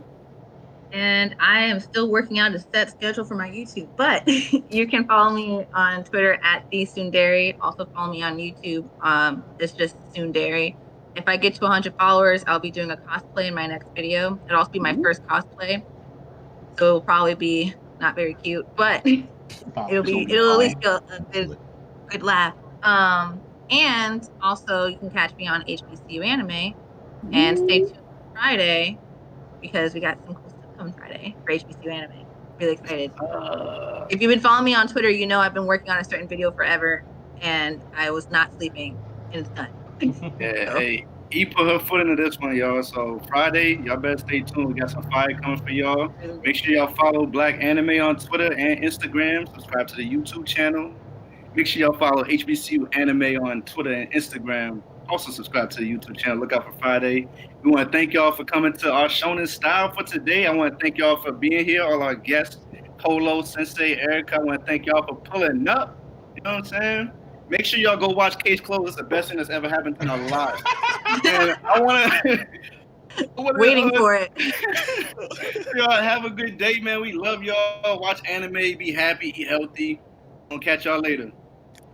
And I am still working out a set schedule for my YouTube, but you can follow me on Twitter at @thesundari. Also follow me on YouTube. It's just Sundari. If I get to 100 followers, I'll be doing a cosplay in my next video. It'll also be my first cosplay, so it'll probably be not very cute, but it'll at least be a good laugh. And also you can catch me on HBCU Anime, and stay tuned for Friday because we got some cool on Friday for HBCU Anime. Really excited. If you've been following me on Twitter, you know I've been working on a certain video forever, and I was not sleeping, and it's done. Yeah, hey, E put her foot into this one, y'all. So Friday, y'all better stay tuned. We got some fire coming for y'all. Make sure y'all follow BXXK Anime on Twitter and Instagram. Subscribe to the YouTube channel. Make sure y'all follow HBCU Anime on Twitter and Instagram. Also subscribe to the YouTube channel. Look out for Friday. We want to thank y'all for coming to our Shonen Style for today. I want to thank y'all for being here, all our guests, Polo, Sensei, Erica. I want to thank y'all for pulling up. You know what I'm saying? Make sure y'all go watch Case Closed. It's the best thing that's ever happened in our lives. And I want to... Waiting for it. Y'all have a good day, man. We love y'all. Watch anime. Be happy. Eat healthy. We'll catch y'all later.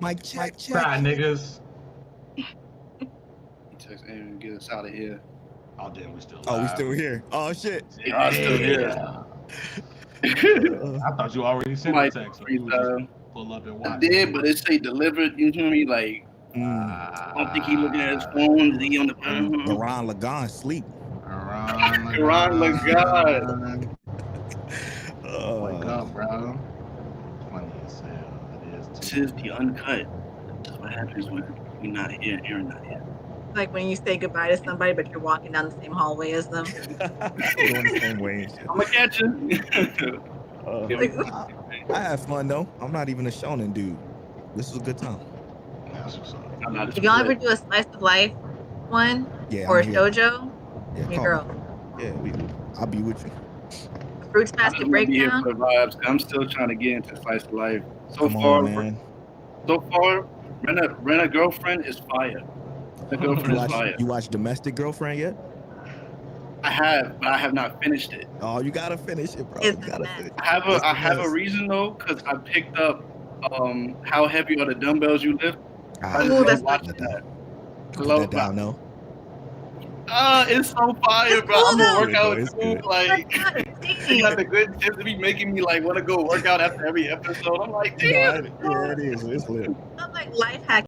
Mic check. Bye, niggas. Text Aaron and get us out of here. Oh, damn, we still alive. Oh, we still here. Oh, shit. Yeah, I'm still here. I thought you already sent the text. So you just pull up and watch. I did, but it say delivered. You hear me? Like, I don't think he looking at his phone. Is he on the phone? Garan Lagan sleep. Garan Lagan. Wake up, bro. Funny as hell. It is. This is the uncut. That's what happens when we're not here and Aaron not here. Like when you say goodbye to somebody, but you're walking down the same hallway as them. Going the same way. I'm gonna catch you. I have fun though. I'm not even a shonen dude. This is a good time. If y'all ever do a slice of life one or a shoujo, your girl. Yeah, I'll be with you. Fruits basket breakdown. For vibes. I'm still trying to get into slice of life. So far, rent a girlfriend is fire. The girlfriend is fire. You watch Domestic Girlfriend yet? I have, but I have not finished it. Oh, you gotta finish it, bro. You gotta finish it. I have a reason though, because I picked up How Heavy Are the Dumbbells You Lift. I just love watching that. Put that down, no. It's so fire, bro. I'm gonna work out too. Like, you got the good tips to be making me like want to go work out after every episode. I'm like, damn. Yeah, it is. It's lit. I'm like life hack.